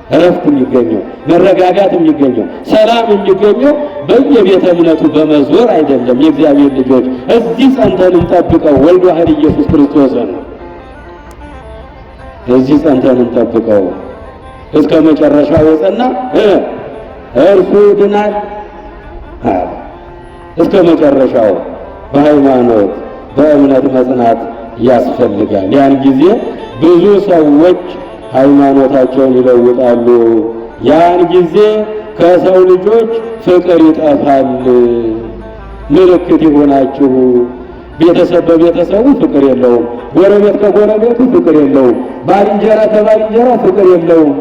እረፍት የሚገኘው መረጋጋት የሚገኘው ሰላም የሚገኘው በየቤተ እምነቱ በመዞር አይደለም። የእግዚአብሔር ልጆች እዚህ ጸንተን እንጠብቀው። ወልድ ዋሕድ ኢየሱስ ክርስቶስን እዚህ ጸንተን እንጠብቀው። እስከ መጨረሻው የጸና እርሱ ይድናል። እስከ መጨረሻው በሃይማኖት በእምነት መጽናት ያስፈልጋል። ያን ጊዜ ብዙ ሰዎች ሃይማኖታቸውን ይለውጣሉ። ያን ጊዜ ከሰው ልጆች ፍቅር ይጠፋል። ምልክት ይሆናችሁ። ቤተሰብ በቤተሰቡ ፍቅር የለውም፣ ጎረቤት ከጎረቤቱ ፍቅር የለውም፣ ባልንጀራ ከባልንጀራ ፍቅር የለውም።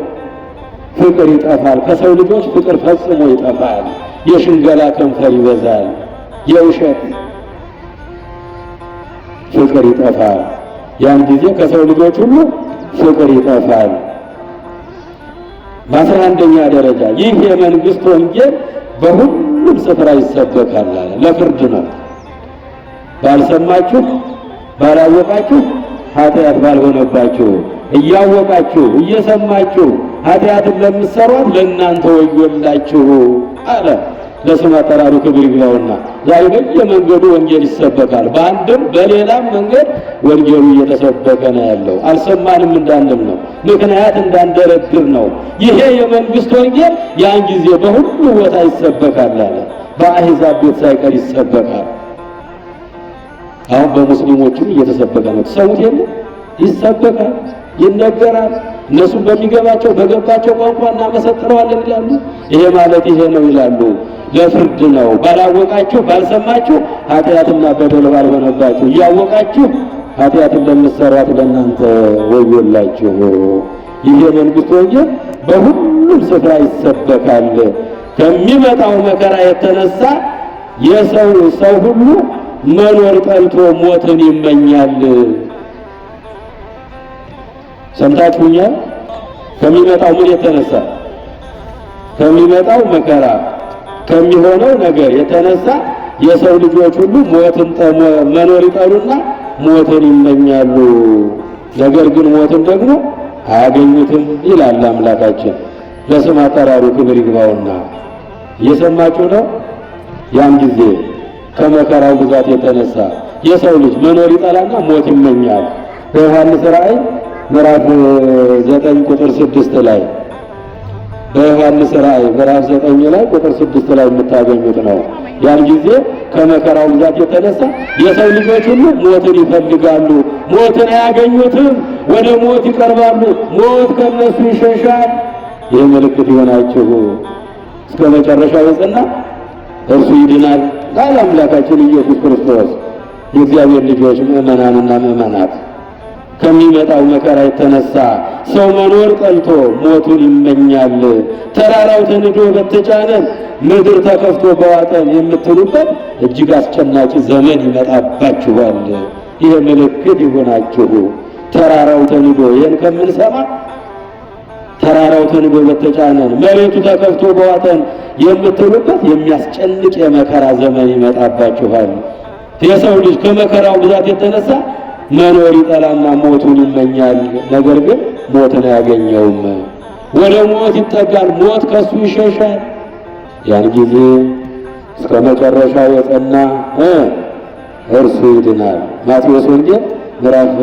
ፍቅር ይጠፋል። ከሰው ልጆች ፍቅር ፈጽሞ ይጠፋል። የሽንገላ ከንፈር ይበዛል። የውሸት ፍቅር ይጠፋል። ያን ጊዜ ከሰው ልጆች ሁሉ ፍቅር ይጠፋል። በ11ኛ ደረጃ ይህ የመንግስት ወንጌል በሁሉም ስፍራ ይሰበካል አለ። ለፍርድ ነው። ባልሰማችሁ ባላወቃችሁ ኃጢአት ባልሆነባችሁ፣ እያወቃችሁ እየሰማችሁ ኃጢአትን ለምትሰሯት ለእናንተ ወዮላችሁ አለ። ለስም አጠራሩ ክብር ይግባውና ዛሬ በየመንገዱ ወንጌል ይሰበካል። በአንድም በሌላም መንገድ ወንጌሉ እየተሰበከ ነው ያለው። አልሰማንም እንዳንል ነው፣ ምክንያት እንዳንደረድር ነው። ይሄ የመንግስት ወንጌል ያን ጊዜ በሁሉ ቦታ ይሰበካል አለ። በአሕዛብ ቤት ሳይቀር ይሰበካል። አሁን በሙስሊሞችም እየተሰበከ ነው። ተሰውት የለ ይሰበካል፣ ይነገራል። እነሱም በሚገባቸው በገባቸው ቋንቋ እናመሰጥረዋለን ይላሉ። ይሄ ማለት ይሄ ነው ይላሉ። ለፍርድ ነው። ባላወቃችሁ ባልሰማችሁ ኃጢአትና በደል ባልሆነባችሁ እያወቃችሁ ኃጢአትን ለምትሰሯት ለእናንተ ወዮላችሁ። ይህ የመንግስት ወንጌል በሁሉም ስፍራ ይሰበካል። ከሚመጣው መከራ የተነሳ ሰው ሁሉ መኖር ጠልቶ ሞትን ይመኛል። ሰምታችሁኛል? ከሚመጣው ምን የተነሳ? ከሚመጣው መከራ ከሚሆነው ነገር የተነሳ የሰው ልጆች ሁሉ ሞትን መኖር ይጠሉና ሞትን ይመኛሉ። ነገር ግን ሞትን ደግሞ አያገኙትም ይላል አምላካችን። ለስም አጠራሩ ክብር ይግባውና እየሰማችሁ ነው። ያን ጊዜ ከመከራው ብዛት የተነሳ የሰው ልጅ መኖር ይጠላና ሞት ይመኛል። በዮሐንስ ራእይ ምዕራፍ 9 ቁጥር 6 ላይ በዮሐንስ ራእይ ምዕራፍ 9 ላይ ቁጥር 6 ላይ የምታገኙት ነው። ያን ጊዜ ከመከራው ብዛት የተነሳ የሰው ልጆች ሁሉ ሞትን ይፈልጋሉ፣ ሞትን አያገኙትም፣ ወደ ሞት ይቀርባሉ፣ ሞት ከነሱ ይሸሻል። ይህ ምልክት ይሆናችሁ እስከ መጨረሻው የጸና እርሱ ይድናል ቃል አምላካችን ኢየሱስ ክርስቶስ። የእግዚአብሔር ልጆች ምእመናንና ምእመናት ከሚመጣው መከራ የተነሳ ሰው መኖር ጠልቶ ሞቱን ይመኛል። ተራራው ተንዶ በተጫነን ምድር ተከፍቶ በዋጠን የምትሉበት እጅግ አስጨናቂ ዘመን ይመጣባችኋል። ይህ ምልክት ይሆናችሁ። ተራራው ተንዶ ይህን ከምንሰማ ተራራው ተንዶ በተጫነን መሬቱ ተከፍቶ በዋጠን የምትሉበት የሚያስጨንቅ የመከራ ዘመን ይመጣባችኋል። የሰው ልጅ ከመከራው ብዛት የተነሳ መኖር ይጠላና ሞቱን ይመኛል። ነገር ግን ሞትን አያገኘውም። ወደ ሞት ይጠጋል፣ ሞት ከሱ ይሸሻል። ያን ጊዜ እስከ መጨረሻው የጸና እርሱ ይድናል። ማቴዎስ ወንጌል ምዕራፍ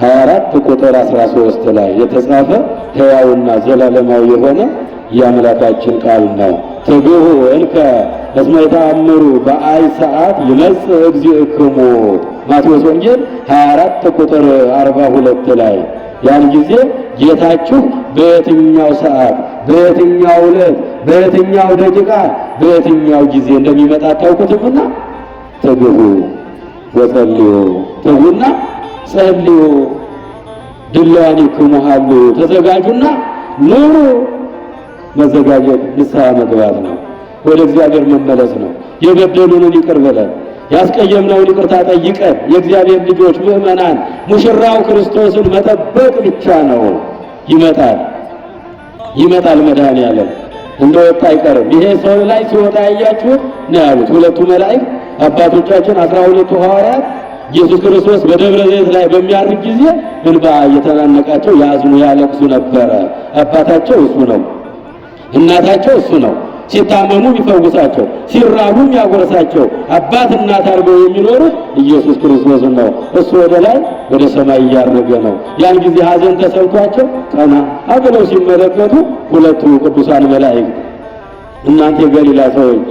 24 ቁጥር 13 ላይ የተጻፈ ሕያውና ዘላለማዊ የሆነ የአምላካችን ቃል ነው። ትጉሁ እንከ እስመ የተአምሩ በአይ ሰዓት ይመጽእ እግዚእክሙ። ማቴዎስ ወንጌል 24 ቁጥር 42 ላይ ያን ጊዜ ጌታችሁ በየትኛው ሰዓት፣ በየትኛው ዕለት፣ በየትኛው ደቂቃ፣ በየትኛው ጊዜ እንደሚመጣ አታውቁትምና ትጉሁ ወጸልዩ። ትጉና ጸልዩ። ድልዋኒክሙ ሀሉ። ተዘጋጁና ኑሩ። መዘጋጀት ንስሐ መግባት ነው። ወደ እግዚአብሔር መመለስ ነው። የበደሉንን ይቅር ብለን ያስቀየምነውን ይቅርታ ጠይቀን የእግዚአብሔር ልጆች ምእመናን ሙሽራው ክርስቶስን መጠበቅ ብቻ ነው። ይመጣል መድኃኔዓለም እንደወጣ አይቀርም። ይሄ ሰው ላይ ሲወጣ ያያችሁት ነው ያሉት ሁለቱ መላእክት አባቶቻችን 12ቱ ሐዋርያት ኢየሱስ ክርስቶስ በደብረ ዘይት ላይ በሚያርግ ጊዜ እንባ እየተናነቃቸው ያዝኑ ያለቅሱ ነበረ። አባታቸው እሱ ነው፣ እናታቸው እሱ ነው። ሲታመሙ ይፈውሳቸው፣ ሲራቡም ያጎርሳቸው። አባት እናት አድርገው የሚኖሩት ኢየሱስ ክርስቶስ ነው። እሱ ወደ ላይ ወደ ሰማይ እያረገ ነው። ያን ጊዜ ሐዘን ተሰምቷቸው ቀና ብለው ሲመለከቱ ሁለቱ ቅዱሳን መላእክት እናንተ የገሊላ ሰዎች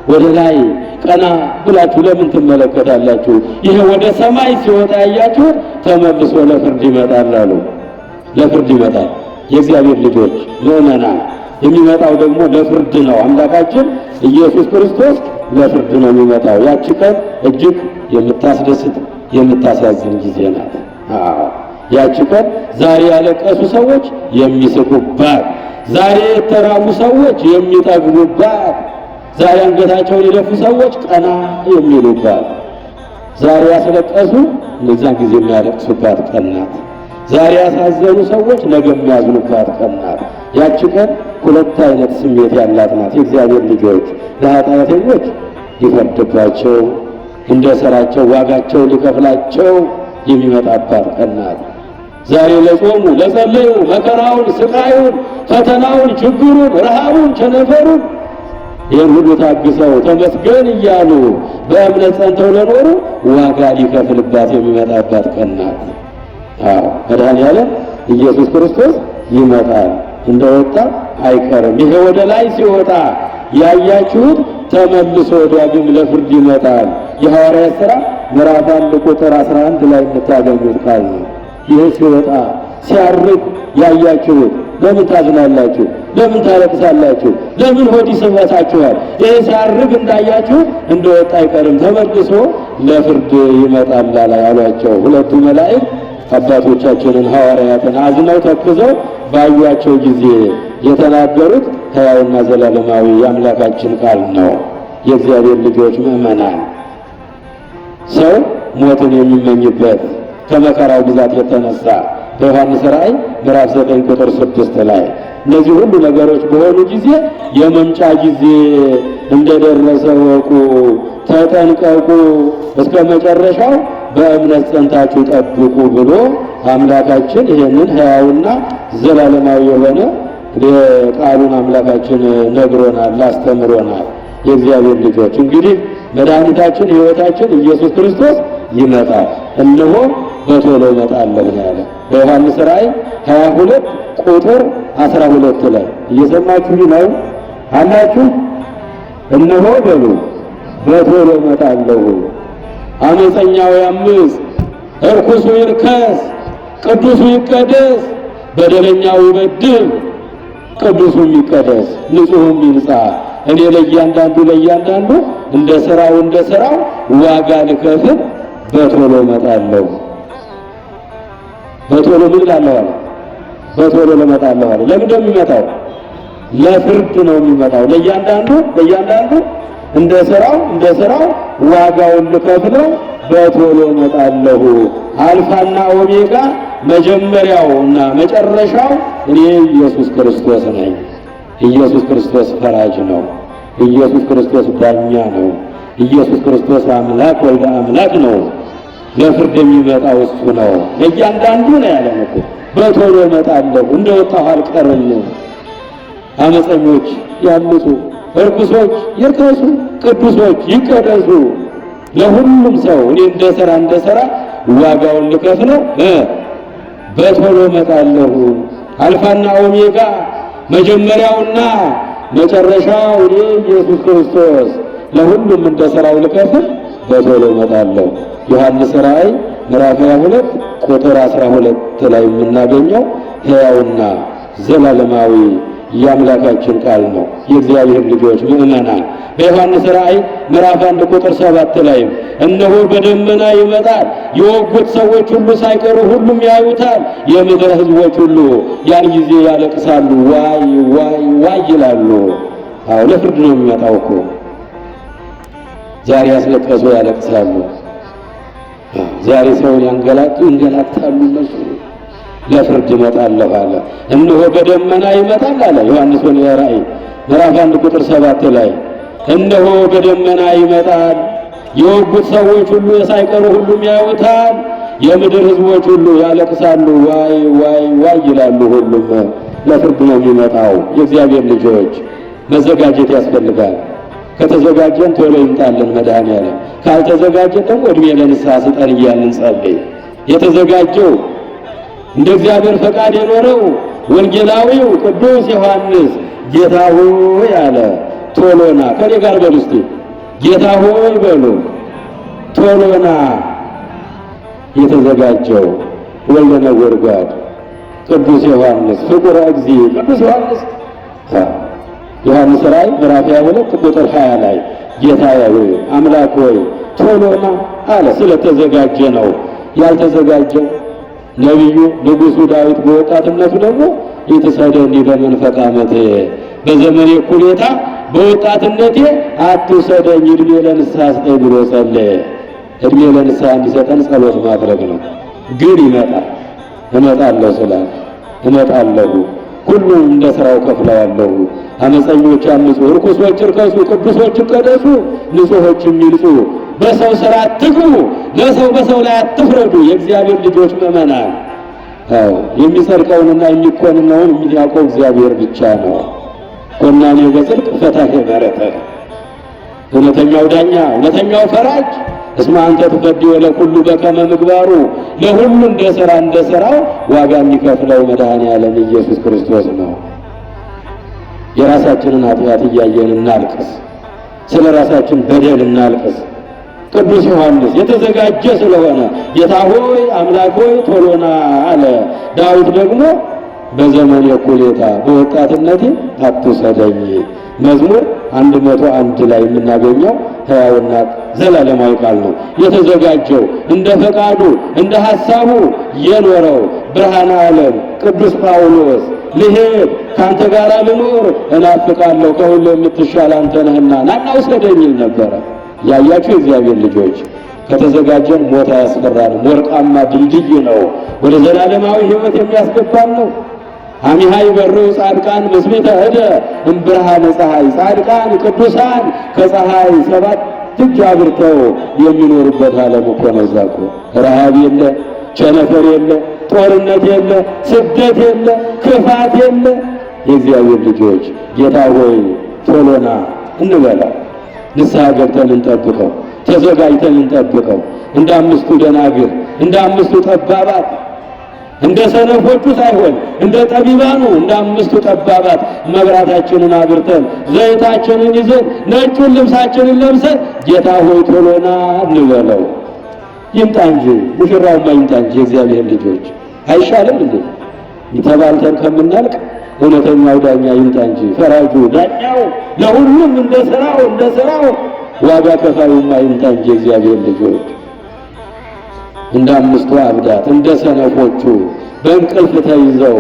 ወደ ላይ ቀና ብላችሁ ለምን ትመለከታላችሁ? ይሄ ወደ ሰማይ ሲወጣ ያያችሁ ተመልሶ ለፍርድ ይመጣል አሉ። ለፍርድ ይመጣል። የእግዚአብሔር ልጆች ምእመናን የሚመጣው ደግሞ ለፍርድ ነው። አምላካችን ኢየሱስ ክርስቶስ ለፍርድ ነው የሚመጣው። ያቺ ቀን እጅግ የምታስደስት የምታሳዝን ጊዜ ናት። ያቺ ቀን ዛሬ ያለቀሱ ሰዎች የሚስቁባት፣ ዛሬ የተራቡ ሰዎች የሚጠግቡባት፣ ዛሬ አንገታቸውን የደፉ ሰዎች ቀና የሚሉባት፣ ዛሬ ያስለቀሱ እነዚያን ጊዜ የሚያለቅሱባት ቀን ናት። ዛሬ ያሳዘኑ ሰዎች ነገ የሚያዝኑባት ቀን ናት። ያቺ ቀን ሁለት አይነት ስሜት ያላት ናት። የእግዚአብሔር ልጆች ለኃጢአተኞች ሊፈርድባቸው እንደ ሥራቸው ዋጋቸው ሊከፍላቸው የሚመጣባት ቀን ናት። ዛሬ ለጾሙ ለጸለዩ መከራውን፣ ስቃዩን፣ ፈተናውን፣ ችግሩን፣ ረሃቡን፣ ቸነፈሩን ይህን ሁሉ ታግሰው ተመስገን እያሉ በእምነት ጸንተው ለኖሩ ዋጋ ሊከፍልባት የሚመጣባት ቀን ናት። መድኃኔዓለም ኢየሱስ ክርስቶስ ይመጣል፣ እንደወጣ አይቀርም። ይሄ ወደ ላይ ሲወጣ ያያችሁት ተመልሶ ዳግም ለፍርድ ይመጣል። የሐዋርያት ሥራ ምዕራፍ 1 ቁጥር 11 ላይ የምታገኙት ቃል ነው። ይሄ ሲወጣ ሲያርግ ያያችሁት ለምን ታዝናላችሁ? ለምን ታለቅሳላችሁ? ለምን ሆድ ይስባችኋል? ይሄ ሲያርግ እንዳያችሁ እንደወጣ አይቀርም፣ ተመልሶ ለፍርድ ይመጣል አሏቸው። ሁለቱ መላእክት አባቶቻችንን ሐዋርያትን አዝነው ተክዘው ባዩአቸው ጊዜ የተናገሩት ሕያውና ዘላለማዊ የአምላካችን ቃል ነው። የእግዚአብሔር ልጆች ምእመናን፣ ሰው ሞትን የሚመኝበት ከመከራው ብዛት የተነሳ በዮሐንስ ራእይ ምዕራፍ 9 ቁጥር 6 ላይ እነዚህ ሁሉ ነገሮች በሆኑ ጊዜ የመምጫ ጊዜ እንደደረሰ ወቁ፣ ተጠንቀቁ፣ እስከ መጨረሻው በእምነት ጸንታችሁ ጠብቁ ብሎ አምላካችን ይሄንን ሕያውና ዘላለማዊ የሆነ ቃሉን አምላካችን ነግሮናል፣ አስተምሮናል። የእግዚአብሔር ልጆች እንግዲህ መድኃኒታችን ሕይወታችን ኢየሱስ ክርስቶስ ይመጣል፣ እነሆ በቶሎ እመጣለሁ ነው ያለ በዮሐንስ ራእይ 22 ቁጥር 12 ላይ እየሰማችሁ ነው አላችሁ። እነሆ በሉ በቶሎ እመጣለሁ፣ አመፀኛው ያምፅ፣ እርኩሱ ይርከስ፣ ቅዱሱ ይቀደስ፣ በደለኛው ይበድል፣ ቅዱሱም ይቀደስ፣ ንጹሑም ይንጻ፣ እኔ ለእያንዳንዱ እንደ ሥራው ዋጋ ልከፍል በቶሎ እመጣለሁ። በቶሎ ምን እላለሁ አለ? በቶሎ እመጣለሁ አለ። ለምን እንደሚመጣው? ለፍርድ ነው የሚመጣው። ለእያንዳንዱ እንደ ሥራው ዋጋውን ልከፍለው በቶሎ እመጣለሁ። አልፋና ኦሜጋ መጀመሪያውና መጨረሻው እኔ ኢየሱስ ክርስቶስ ነኝ። ኢየሱስ ክርስቶስ ፈራጅ ነው። ኢየሱስ ክርስቶስ ዳኛ ነው። ኢየሱስ ክርስቶስ አምላክ ወልደ አምላክ ነው። ለፍርድ የሚመጣው እሱ ነው። ለእያንዳንዱ ነው ያለን እኮ በቶሎ እመጣለሁ፣ እንደወጣሁ አልቀርም። አመፀኞች ያምፁ፣ እርኩሶች ይርከሱ፣ ቅዱሶች ይቀደሱ። ለሁሉም ሰው እኔ እንደ ሥራ ዋጋውን ልከፍለው በቶሎ እመጣለሁ። አልፋና ኦሜጋ መጀመሪያውና መጨረሻው እኔ ኢየሱስ ክርስቶስ ለሁሉም እንደ ሥራው ልከፍል በቶሎ እመጣለሁ። ዮሐንስ ራእይ ምዕራፍ 22 ቁጥር 12 ላይ የምናገኘው ሕያውና ዘላለማዊ የአምላካችን ቃል ነው። የእግዚአብሔር ልጆች ምእመናን በዮሐንስ ራእይ ምዕራፍ 1 ቁጥር 7 ላይ እነሆ በደመና ይመጣል፣ የወጉት ሰዎች ሁሉ ሳይቀሩ ሁሉም ያዩታል፣ የምድር ሕዝቦች ሁሉ ያን ጊዜ ያለቅሳሉ፣ ዋይ ዋይ ዋይ ይላሉ። አዎ ለፍርድ ነው የሚመጣው እኮ። ዛሬ ያስለቀሱ ያለቅሳሉ። ዛሬ ሰውን ይንገላታሉ። እነሱ ለፍርድ እመጣለሁ አለ። እነሆ በደመና ይመጣል አለ ዮሐንስ ራእይ ምዕራፍ 1 ቁጥር 7 ላይ እነሆ በደመና ይመጣል፣ የወጉት ሰዎች ሁሉ ሳይቀሩ ሁሉም ያዩታል፣ የምድር ሕዝቦች ሁሉ ያለቅሳሉ፣ ዋይ ዋይ ዋይ ይላሉ። ሁሉም ለፍርድ ነው የሚመጣው። የእግዚአብሔር ልጆች መዘጋጀት ያስፈልጋል። ከተዘጋጀን ቶሎ ይምጣልን መድኃኔዓለም። ካልተዘጋጀን ደግሞ እድሜ ለንስሐ ስጠን እያልን ጸልይ። የተዘጋጀው እንደ እግዚአብሔር ፈቃድ የኖረው ወንጌላዊው ቅዱስ ዮሐንስ ጌታ ሆይ አለ፣ ቶሎና። ከኔ ጋር በሉ እስቲ ጌታ ሆይ በሉ፣ ቶሎና። የተዘጋጀው ወልደ ነጎድጓድ ቅዱስ ዮሐንስ ፍቁረ እግዚእ ቅዱስ ዮሐንስ ራእይ ምዕራፍ 22 ቁጥር 20 ላይ ጌታዬ ሆይ አምላክ ሆይ ቶሎና አለ። ስለተዘጋጀ ነው። ያልተዘጋጀው ነቢዩ ንጉሡ ዳዊት በወጣትነቱ ደግሞ ኢትሰደኒ በመንፈቀ ዓመቴ፣ በዘመኔ እኩሌታ በወጣትነቴ አትውሰደኝ፣ ዕድሜ ለንስሐ ስጠኝ ብሎ ጸለየ። እድሜ ለንስሐ እንዲሰጠን ጸሎት ማድረግ ነው። ግን ይመጣል። እመጣለሁ ስላለ እመጣለሁ፣ ሁሉም እንደ ሥራው ከፍለዋለሁ። አመፀኞች አምፁ፣ ርኩሶች እርከሱ፣ ቅዱሶች ይቀደሱ፣ ንጹሖችም ይንጹ። በሰው ሥራ አትግቡ፣ ለሰው በሰው ላይ አትፍረዱ። የእግዚአብሔር ልጆች ምእመናን፣ አዎ የሚጸድቀውንና የሚኮንነውን የሚያውቀው እግዚአብሔር ብቻ ነው። ኮናኔ በጽድቅ ፈታሄ በረተ፣ እውነተኛው ዳኛ፣ እውነተኛው ፈራጅ እስመ አንተ ትፈድዮ ለኩሉ በከመ ምግባሩ፣ ለሁሉ እንደ ሥራው ዋጋ የሚከፍለው መድኃኔዓለም ኢየሱስ ክርስቶስ ነው። የራሳችንን ኃጢአት እያየን እናልቅስ፣ ስለ ራሳችን በደል እናልቅስ። ቅዱስ ዮሐንስ የተዘጋጀ ስለሆነ ጌታ ሆይ አምላክ ሆይ ቶሎና አለ። ዳዊት ደግሞ በዘመን የኩሌታ በወጣትነቴ አትውሰደኝ። መዝሙር 101 ላይ የምናገኘው ሕያውና ዘላለማዊ ቃል ነው። የተዘጋጀው እንደ ፈቃዱ እንደ ሐሳቡ የኖረው ብርሃነ ዓለም ቅዱስ ጳውሎስ ልሄድ ካንተ ጋር ልኖር እናፍቃለሁ፣ ከሁሉ የምትሻል አንተ ነህና ናና ውሰደኝ ይል ነበረ። ያያችሁ እግዚአብሔር ልጆች ከተዘጋጀን ሞት አያስፈራንም። ወርቃማ ድልድይ ነው፣ ወደ ዘላለማዊ ሕይወት የሚያስገባን ነው። አሚሃ ይበሩ ጻድቃን ምስሌተ እደ እምብርሃነ ፀሐይ፣ ጻድቃን ቅዱሳን ከፀሐይ 7 እጅ አብርተው የሚኖሩበት ዓለም እኮ ነው። እዛ እኮ ረሃብ የለ፣ ቸነፈር የለ፣ ጦርነት የለ፣ ስደት የለ፣ ክፋት የለ። የእግዚአብሔር ልጆች ጌታ ሆይ ቶሎና እንበላ። ንስሐ ገብተን እንጠብቀው፣ ተዘጋጅተን እንጠብቀው። እንደ 5ቱ ደናግል እንደ 5ቱ ጠባባት እንደ ሰነፎቹ ሳይሆን እንደ ጠቢባኑ እንደ 5ቱ ጠባባት መብራታችንን አብርተን ዘይታችንን ይዘን ነጩን ልብሳችንን ለብሰን ጌታ ሆይ ቶሎና እንበለው። ይምጣ እንጂ ሙሽራውማ ይምጣ እንጂ። የእግዚአብሔር ልጆች አይሻልም እንዴ? ተባልተን ከምናልቅ እውነተኛው ዳኛ ይምጣ እንጂ፣ ፈራጁ ዳኛው ለሁሉም እንደ ሥራው ዋጋ ከፋዩማ ይምጣ እንጂ። የእግዚአብሔር ልጆች እንደ 5ቱ አብዳት እንደ ሰነፎቹ በእንቅልፍ ተይዘው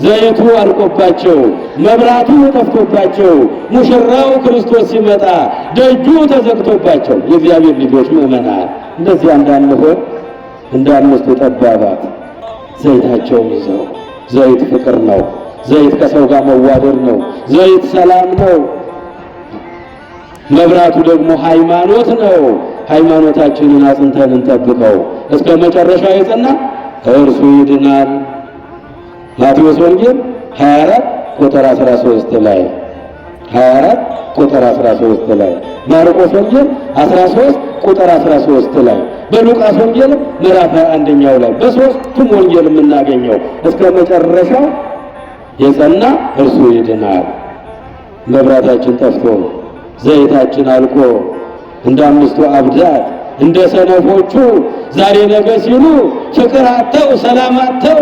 ዘይቱ አልቆባቸው መብራቱ ጠፍቶባቸው ሙሽራው ክርስቶስ ሲመጣ ደጁ ተዘግቶባቸው የእግዚአብሔር ልጆች ምእመናን እንደዚህ እንዳንሆን እንደ 5ቱ ጠባባት ዘይታቸውን ይዘው፣ ዘይት ፍቅር ነው። ዘይት ከሰው ጋር መዋደድ ነው። ዘይት ሰላም ነው። መብራቱ ደግሞ ሃይማኖት ነው። ሃይማኖታችንን አጽንተን እንጠብቀው እስከ መጨረሻው የጸና እርሱ ይድናል። ማቴዎስ ወንጌል 24 ቁጥር 13 ላይ 24 ቁጥር 13 ላይ፣ ማርቆስ ወንጌል 13 ቁጥር 13 ላይ፣ በሉቃስ ወንጌል ምዕራፍ 21ኛው ላይ በሦስቱም ወንጌል የምናገኘው እስከ መጨረሻው የጸና እርሱ ይድናል። መብራታችን ጠፍቶ ዘይታችን አልቆ እንደ 5ቱ አብዳት እንደ ሰነፎቹ ዛሬ ነገ ሲሉ ፍቅር አጥተው ሰላም አጥተው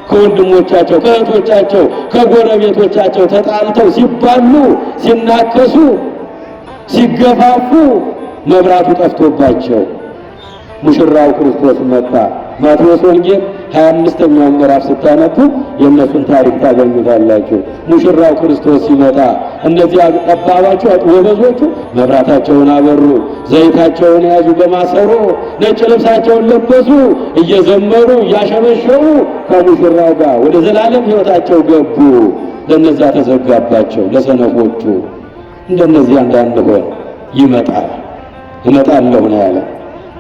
ከወንድሞቻቸው ከእህቶቻቸው ከጎረቤቶቻቸው ተጣልተው ሲባሉ ሲናከሱ ሲገፋፉ መብራቱ ጠፍቶባቸው ሙሽራው ክርስቶስ መጣ። ማቴዎስ ወንጌል 25ኛው ምዕራፍ ስታነቡ የእነሱን ታሪክ ታገኙታላችሁ። ሙሽራው ክርስቶስ ሲመጣ እነዚህ ጠባባቹ ወበዞቹ መብራታቸውን አበሩ፣ ዘይታቸውን ያዙ በማሰሮ ነጭ ልብሳቸውን ለበሱ፣ እየዘመሩ እያሸበሸቡ ከሙሽራው ጋር ወደ ዘላለም ሕይወታቸው ገቡ። ለነዛ ተዘጋባቸው፣ ለሰነፎቹ። እንደነዚህ እንዳንሆን ይመጣል። እመጣለሁ ነው ያለ።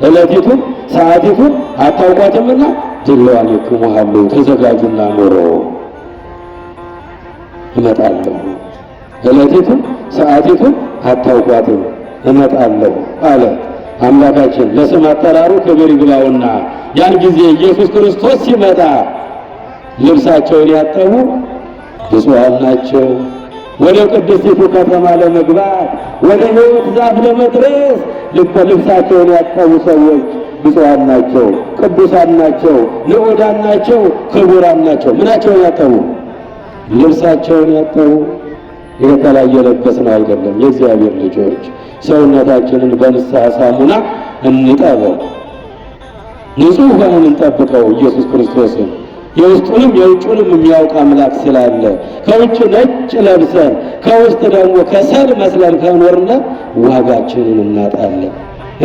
ዕለቲቱን ሰዓቲቱን አታውቋትምና ድለዋን ይክሙሃሉ፣ ተዘጋጁና ኑሮ። እመጣለሁ። ዕለቲቱን ሰዓቲቱን አታውቋትም፣ እመጣለሁ አለ አምላካችን። ለስም አጠራሩ ክብር ይግባውና ያን ጊዜ ኢየሱስ ክርስቶስ ሲመጣ ልብሳቸውን ያጠቡ ብፁዓን ናቸው። ወደ ቅድስቲቱ ከተማ ለመግባት ወደ ሕይወት ዛፍ ለመድረስ ልብሳቸውን ያጠቡ ሰዎች ብፁዓን ናቸው፣ ቅዱሳን ናቸው፣ ንዑዳን ናቸው፣ ክቡራን ናቸው። ምናቸውን ያጠቡ? ልብሳቸውን ያጠቡ። ይሄ ከላይ የለበስነው አይደለም። የእግዚአብሔር ልጆች ሰውነታችንን በንስሐ ሳሙና እንጠበው፣ ንጹሕ ሆነን እንጠብቀው ኢየሱስ ክርስቶስን። የውስጡንም የውጩንም የሚያውቅ አምላክ ስላለ ከውጭ ነጭ ለብሰን ከውስጥ ደግሞ ከሰል መስለን ከኖርነ ዋጋችንን እናጣለን።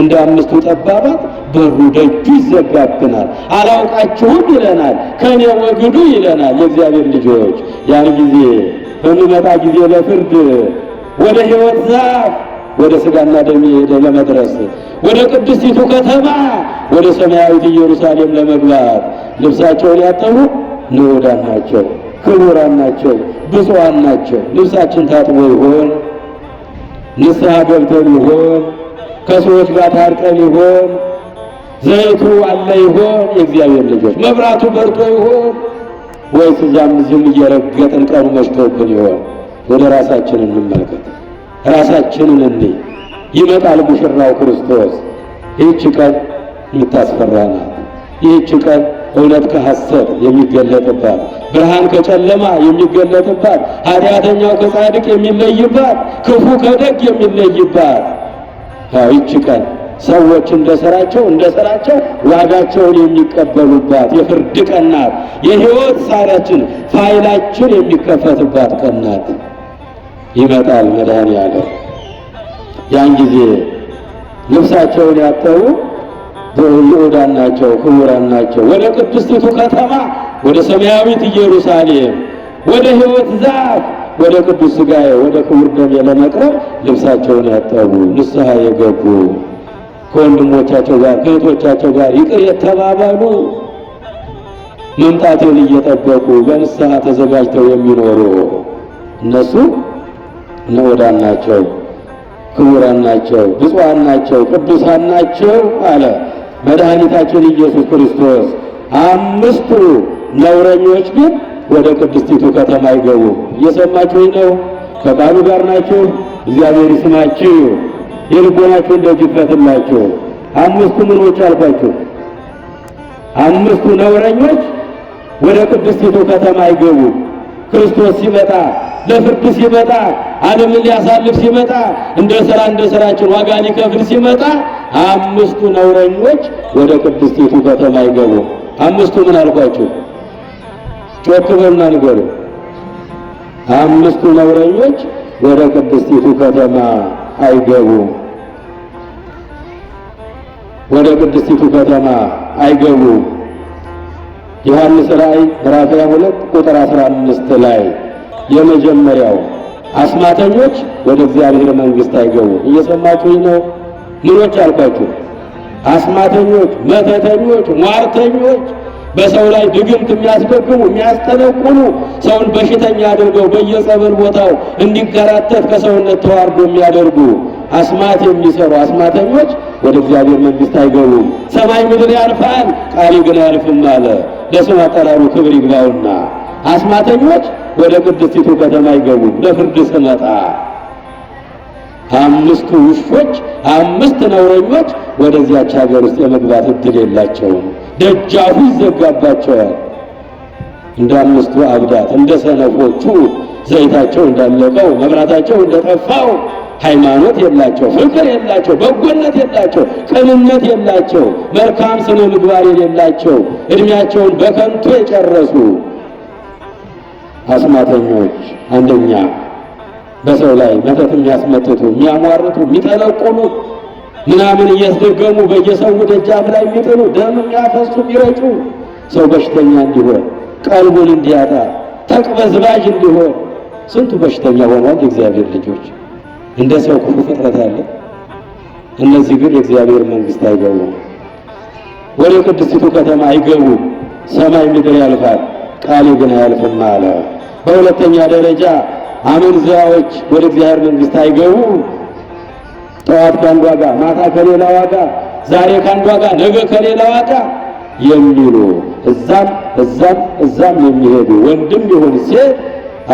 እንደ አምስቱ ጠባባት በሩ ደጁ ይዘጋብናል። አላውቃችሁም ይለናል፣ ከኔ ወግዱ ይለናል። የእግዚአብሔር ልጆች ያን ጊዜ በሚመጣ ጊዜ ለፍርድ ወደ ሕይወት ዛፍ ወደ ሥጋና ደም ለመድረስ ወደ ቅድስቲቱ ከተማ ወደ ሰማያዊት ኢየሩሳሌም ለመግባት ልብሳቸውን ያጠቡ ንዑዳን ናቸው፣ ክቡራን ናቸው፣ ብፁዓን ናቸው። ልብሳችን ታጥቦ ይሆን? ንስሐ ገብተን ይሆን? ከሰዎች ጋር ታርቀን ይሆን? ዘይቱ አለ ይሆን? የእግዚአብሔር ልጆች መብራቱ በርቶ ይሆን? ወይስ እዛም እዚህም እየረገጥን ቀኑ መሽቶብን ይሆን? ወደ ራሳችን እንመልከት፣ ራሳችንን እንይ። ይመጣል ሙሽራው ክርስቶስ። ይህች ቀን የምታስፈራ ናት። ይህች ቀን እውነት ከሐሰት የሚገለጥባት፣ ብርሃን ከጨለማ የሚገለጥባት፣ ኃጢአተኛው ከጻድቅ የሚለይባት፣ ክፉ ከደግ የሚለይባት ይህች ቀን ሰዎች እንደ ሥራቸው ዋጋቸውን የሚቀበሉባት የፍርድ ቀን ናት። የሕይወት ሳራችን ፋይላችን የሚከፈትባት ቀን ናት። ይመጣል መድኃኔዓለም። ያን ጊዜ ልብሳቸውን ያጠቡ ንዑዳን ናቸው፣ ክቡራን ናቸው። ወደ ቅድስቲቱ ከተማ ወደ ሰማያዊት ኢየሩሳሌም ወደ ሕይወት ዛፍ ወደ ቅዱስ ሥጋዬ ወደ ክቡር ደሜ ለመቅረብ ልብሳቸውን ያጠቡ ንስሐ የገቡ ከወንድሞቻቸው ጋር ከእህቶቻቸው ጋር ይቅር የተባባሉ መምጣቴን እየጠበቁ በንስሐ ተዘጋጅተው የሚኖሩ እነሱ ንዑዳን ናቸው፣ ክቡራን ናቸው፣ ብፁዓን ናቸው፣ ቅዱሳን ናቸው አለ መድኃኒታችን ኢየሱስ ክርስቶስ። አምስቱ ነውረኞች ግን ወደ ቅድስቲቱ ከተማ አይገቡም። እየሰማችሁ ነው? ከቃሉ ጋር ናችሁ? እግዚአብሔር ይስማችሁ፣ የልቦናችሁን ደጅ ይክፈትላችሁ። አምስቱ ምኖች አልኳችሁ? አምስቱ ነውረኞች ወደ ቅድስቲቱ ከተማ አይገቡም። ክርስቶስ ሲመጣ ለፍርድ ሲመጣ ዓለምን ሊያሳልፍ ሲመጣ እንደ ስራችን ዋጋ ሊከፍል ሲመጣ አምስቱ ነውረኞች ወደ ቅድስቲቱ ከተማ አይገቡም። አምስቱ ምን አልኳችሁ? ጮክ በሉና ንገሩ። አምስቱ ነውረኞች ወደ ቅድስቲቱ ከተማ አይገቡም። ወደ ቅድስቲቱ ከተማ አይገቡም። ዮሐንስ ራእይ ምዕራፍ 22 ቁጥር 15 ላይ የመጀመሪያው አስማተኞች ወደ እግዚአብሔር መንግሥት አይገቡም። እየሰማችሁኝ ነው? ምኖች አልኳችሁ? አስማተኞች፣ መተተኞች፣ ሟርተኞች፣ በሰው ላይ ድግምት የሚያስደግሙ የሚያስጠነቁሉ፣ ሰውን በሽተኛ አድርገው በየጸበል ቦታው እንዲንከራተት ከሰውነት ተዋርዶ የሚያደርጉ አስማት የሚሰሩ አስማተኞች ወደ እግዚአብሔር መንግሥት አይገቡም። ሰማይ ምድር ያልፋል፣ ቃሌ ግን አያልፍም አለ። ለስም አጠራሩ ክብር ይግባውና አስማተኞች ወደ ቅድስቲቱ ከተማ አይገቡም። ለፍርድ ስመጣ አምስቱ ውሾች፣ አምስት ነውረኞች ወደዚያች ሀገር ውስጥ የመግባት እድል የላቸውም። ደጃፉ ይዘጋባቸዋል። እንደ አምስቱ አብዳት እንደ ሰነፎቹ ዘይታቸው እንዳለቀው መብራታቸው እንደጠፋው ሃይማኖት የላቸው፣ ፍቅር የላቸው፣ በጎነት የላቸው፣ ቅንነት የላቸው፣ መልካም ስነ ምግባር የሌላቸው እድሜያቸውን በከንቱ የጨረሱ አስማተኞች አንደኛ በሰው ላይ መተት የሚያስመትቱ የሚያሟርቱ የሚጠነቁሉ ምናምን እያስደገሙ በየሰው ደጃፍ ላይ የሚጥሉ ደም የሚያፈሱ የሚረጩ ሰው በሽተኛ እንዲሆን ቀልቡን እንዲያጣ ተቅበዝባዥ እንዲሆን ስንቱ በሽተኛ ሆኗል። የእግዚአብሔር ልጆች እንደ ሰው ክፉ ፍጥረት አለ። እነዚህ ግን የእግዚአብሔር መንግሥት አይገቡም። ወደ ቅድስቲቱ ከተማ አይገቡም። ሰማይ ምድር ያልፋል፣ ቃሌ ግን አያልፍም አለ። በሁለተኛ ደረጃ አመንዝራዎች ወደ እግዚአብሔር መንግሥት አይገቡም። ጠዋት ከአንዷ ጋር ማታ ከሌላዋ ጋር ዛሬ ከአንዷ ጋር ነገ ከሌላዋ ጋር የሚሉ እዛም የሚሄዱ ወንድም ይሁን ሴት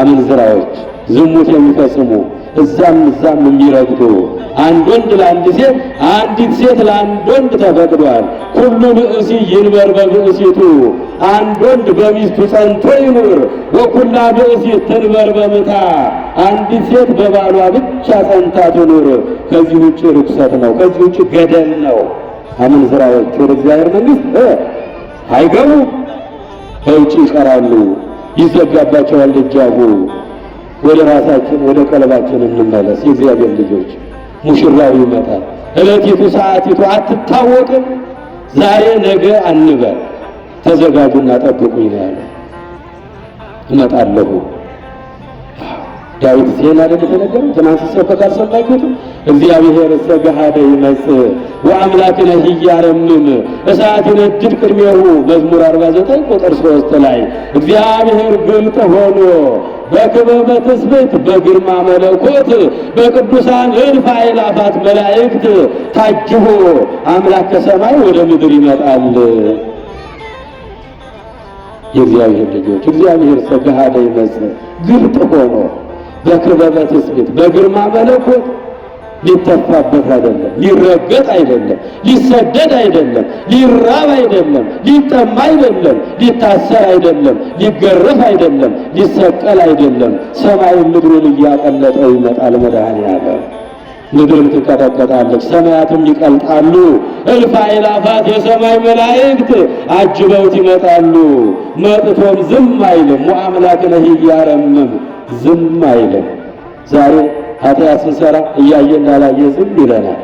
አመንዝራዎች፣ ዝሙት የሚፈጽሙ እዛም የሚረግጡ አንድ ወንድ ለአንድ ሴት፣ አንዲት ሴት ለአንድ ወንድ ተፈቅዷል። ሁሉ ብእሲ ይንበር በብእሲቱ፣ አንድ ወንድ በሚስቱ ጸንቶ ይኑር። ወኩላ ብእሲት ትንበር በምታ፣ አንዲት ሴት በባሏ ብቻ ጸንታ ትኑር። ከዚህ ውጭ ርኩሰት ነው፣ ከዚህ ውጭ ገደል ነው። አመንዝራዎች ወደ እግዚአብሔር መንግሥት አይገቡም፣ በውጭ ይቀራሉ፣ ይዘጋባቸዋል ደጃፉ። ወደ ራሳችን ወደ ቀልባችን እንመለስ። የእግዚአብሔር ልጆች ሙሽራው ይመጣል። ዕለቲቱ ሰዓቲቱ አትታወቅም። ዛሬ ነገ አንበል፣ ተዘጋጁና ጠብቁኝ ነው ያለው። እመጣለሁ። ዳዊት ሲል አይደል የተነገረው? ትናንት ሲሰበክ አልሰማችሁትም? እግዚአብሔር ሰገሃደ ይመጽእ ወአምላክነ ኢያረምም እሳት ይነድድ ቅድሜሁ መዝሙር 49 ቁጥር 3 ላይ እግዚአብሔር ግልጥ ሆኖ በክበበ ትስብእት በግርማ መለኮት በቅዱሳን እልፍ አእላፋት መላእክት ታጅቦ አምላክ ከሰማይ ወደ ምድር ይመጣል። የእግዚአብሔር ልጆች እግዚአብሔር ሰገሃደ ይመጽእ ግልጥ ሆኖ በክበበ ትስብእት በግርማ መለኮት ሊተፋበት አይደለም፣ ሊረገጥ አይደለም፣ ሊሰደድ አይደለም፣ ሊራብ አይደለም፣ ሊጠማ አይደለም፣ ሊታሰር አይደለም፣ ሊገረፍ አይደለም፣ ሊሰቀል አይደለም። ሰማይ ምድሩን እያቀለጠው ይመጣል መድኃኔዓለም። ምድርም ትንቀጠቀጣለች፣ ሰማያትም ይቀልጣሉ። እልፍ አእላፋት የሰማይ መላእክት አጅበውት ይመጣሉ። መጥቶም ዝም አይልም። ወአምላክነ ኢያረምም ዝም አይልም። ዛሬ ኃጢአት ስንሰራ እያየ እንዳላየ ዝም ይለናል፣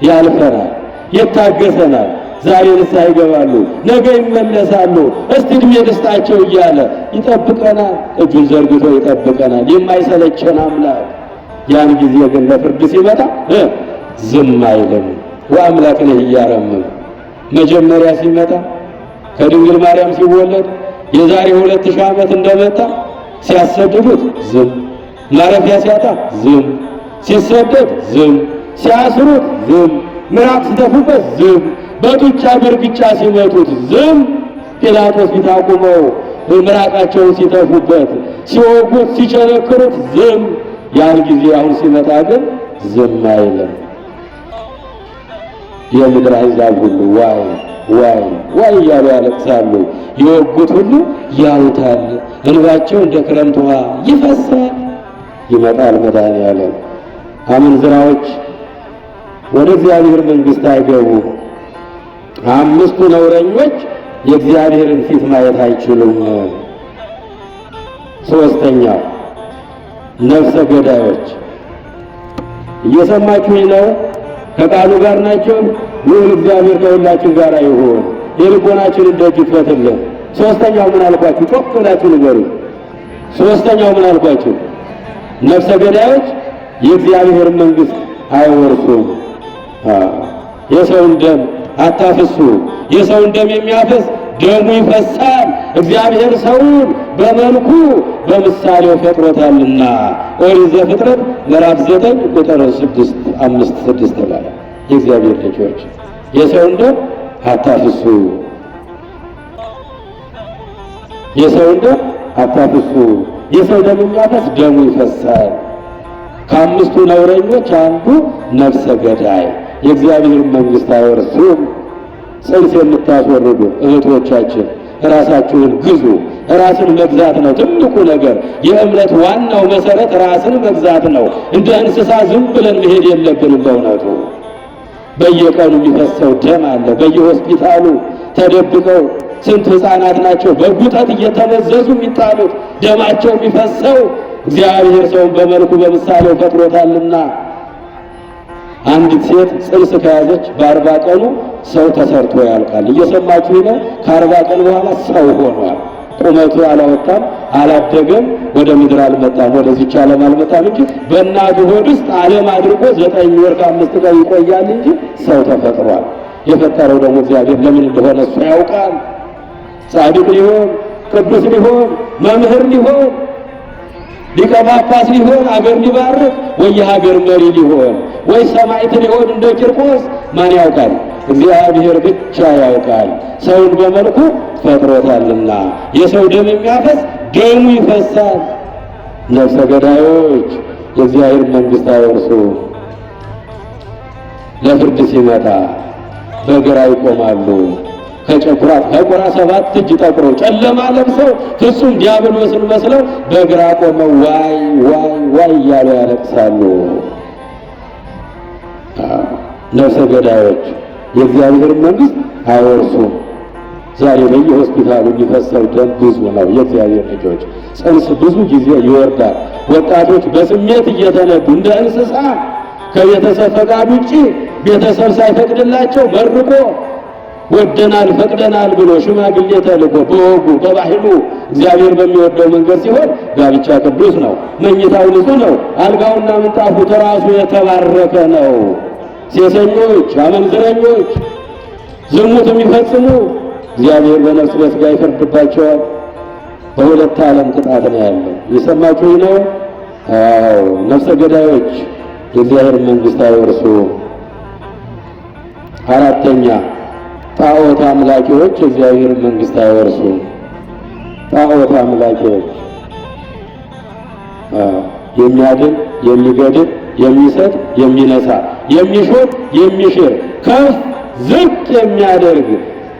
ያልፈናል፣ ይታገሰናል። ዛሬ ንስሐ ይገባሉ፣ ነገ ይመለሳሉ፣ እስቲ ዕድሜ ልስጣቸው እያለ ይጠብቀናል። እጁን ዘርግቶ ይጠብቀናል፣ የማይሰለቸን አምላክ። ያን ጊዜ ግን ለፍርድ ሲመጣ ዝም አይልም። ወአምላክነ ኢያረምም መጀመሪያ ሲመጣ ከድንግል ማርያም ሲወለድ የዛሬ 2000 ዓመት እንደመጣ ሲያሰድዱት ዝም፣ ማረፊያ ሲያጣ ዝም፣ ሲሰደድ ዝም፣ ሲያስሩት ዝም፣ ምራቅ ሲተፉበት ዝም፣ በጡጫ በርግጫ ሲመቱት ዝም፣ ጲላጦስ ፊት አቁመው ምራቃቸውን ሲተፉበት፣ ሲወጉት፣ ሲቸነክሩት ዝም። ያን ጊዜ አሁን ሲመጣ ግን ዝም አይልም። የምድር አሕዛብ ሁሉ ዋይ ዋይ ዋይ እያሉ ያለቅሳሉ። የወጉት ሁሉ ያዩታል፣ እንባቸው እንደ ክረምት ውሃ ይፈሳል። ይመጣል መድኃኔዓለም። አመንዝራዎች ወደ እግዚአብሔር መንግሥት አይገቡም። አምስቱ ነውረኞች የእግዚአብሔርን ፊት ማየት አይችሉም። ሦስተኛው ነፍሰ ገዳዮች። እየሰማችሁኝ ነው? ከቃሉ ጋር ናቸው። ልዑል እግዚአብሔር ከሁላችን ጋር ይሁን። የልቦናችንን ደጅ ይክፈትልን። ሦስተኛው ምን አልኳችሁ? ጮክ ብላችሁ ንገሩ። ሦስተኛው ምን አልኳችሁ? ነፍሰ ገዳዮች የእግዚአብሔር መንግሥት አይወርሱም። የሰውን ደም አታፍሱ። የሰውን ደም የሚያፈስ ደሙ ይፈሳል። እግዚአብሔር ሰውን በመልኩ በምሳሌው ፈጥሮታልና ኦሪት ዘፍጥረት ምዕራፍ 9 ቁጥር 5-6 ላይ የእግዚአብሔር ልጆች የሰውን ደም አታፍሱ፣ የሰውን ደም አታፍሱ። የሰው ደም የሚያፈስ ደሙ ይፈሳል። ከአምስቱ ነውረኞች አንዱ ነፍሰ ገዳይ የእግዚአብሔር መንግሥት አይወርሱም። ጽንስ የምታስወርዱ እህቶቻችን ራሳችሁን ግዙ። ራስን መግዛት ነው ትልቁ ነገር። የእምነት ዋናው መሰረት ራስን መግዛት ነው። እንደ እንስሳ ዝም ብለን መሄድ የለብንም። በእውነቱ በየቀኑ የሚፈሰው ደም አለ። በየሆስፒታሉ ተደብቀው ስንት ሕፃናት ናቸው በጉጠት እየተመዘዙ የሚጣሉት ደማቸው የሚፈሰው። እግዚአብሔር ሰውን በመልኩ በምሳሌው ፈጥሮታልና አንዲት ሴት ጽንስ ከያዘች በ40 ቀኑ ሰው ተሰርቶ ያልቃል። እየሰማችሁ ነው? ከ40 ቀን በኋላ ሰው ሆኗል። ቁመቱ አላወጣም፣ አላደገም፣ ወደ ምድር አልመጣም፣ ወደዚች ዓለም አልመጣም እንጂ በእናቱ ሆድ ውስጥ ዓለም አድርጎ 9 ወር ከ5 ቀን ይቆያል እንጂ ሰው ተፈጥሯል። የፈጠረው ደግሞ እግዚአብሔር ለምን እንደሆነ እሱ ያውቃል። ጻድቅ ሊሆን፣ ቅዱስ ሊሆን፣ መምህር ሊሆን፣ ሊቀ ጳጳስ ሊሆን፣ አገር ሊባርክ፣ ወይ የሀገር መሪ ሊሆን፣ ወይ ሰማዕት ሊሆን እንደ ቂርቆስ ማን ያውቃል? እግዚአብሔር ብቻ ያውቃል። ሰውን በመልኩ ፈጥሮታልና የሰው ደም የሚያፈስ ደሙ ይፈሳል። ነፍሰ ገዳዮች የእግዚአብሔር መንግሥት አይወርሱ። ለፍርድ ሲመጣ በግራ ይቆማሉ። ከቁራ 7 እጅ ጠቁረው ጨለማ ለብሰው ፍጹም ዲያብሎስን መስለው በግራ ቆመው ዋይ ዋይ ዋይ እያሉ ያለቅሳሉ። ነፍሰ ገዳዮች የእግዚአብሔር መንግሥት አይወርሱም። ዛሬ በየሆስፒታሉ የሚፈሰው ደም ብዙ ነው። የእግዚአብሔር ልጆች ጽንስ ብዙ ጊዜ ይወርዳል። ወጣቶች በስሜት እየተነዱ እንደ እንስሳ ከቤተሰብ ፈቃድ ውጪ ቤተሰብ ሳይፈቅድላቸው መርቆ ወደናል ፈቅደናል ብሎ ሽማግሌ ተልኮ በወጉ በባህሉ እግዚአብሔር በሚወደው መንገድ ሲሆን ጋብቻ ቅዱስ ነው። መኝታው ንጹህ ነው። አልጋውና ምንጣፉ ተራሱ የተባረከ ነው። ሴሰኞች፣ አመንዝረኞች፣ ዝሙት የሚፈጽሙ እግዚአብሔር በነፍስ በሥጋ ይፈርድባቸዋል። በሁለት ዓለም ቅጣት ነው ያለው። የሰማችሁ ነው? አዎ፣ ነፍሰ ገዳዮች የእግዚአብሔር መንግሥት አይወርሱ። አራተኛ ጣዖት አምላኪዎች የእግዚአብሔር መንግሥት አይወርሱ። ጣዖት አምላኪዎች የሚያድን የሚገድል የሚሰጥ የሚነሳ የሚሾት የሚሽር ከፍ ዝቅ የሚያደርግ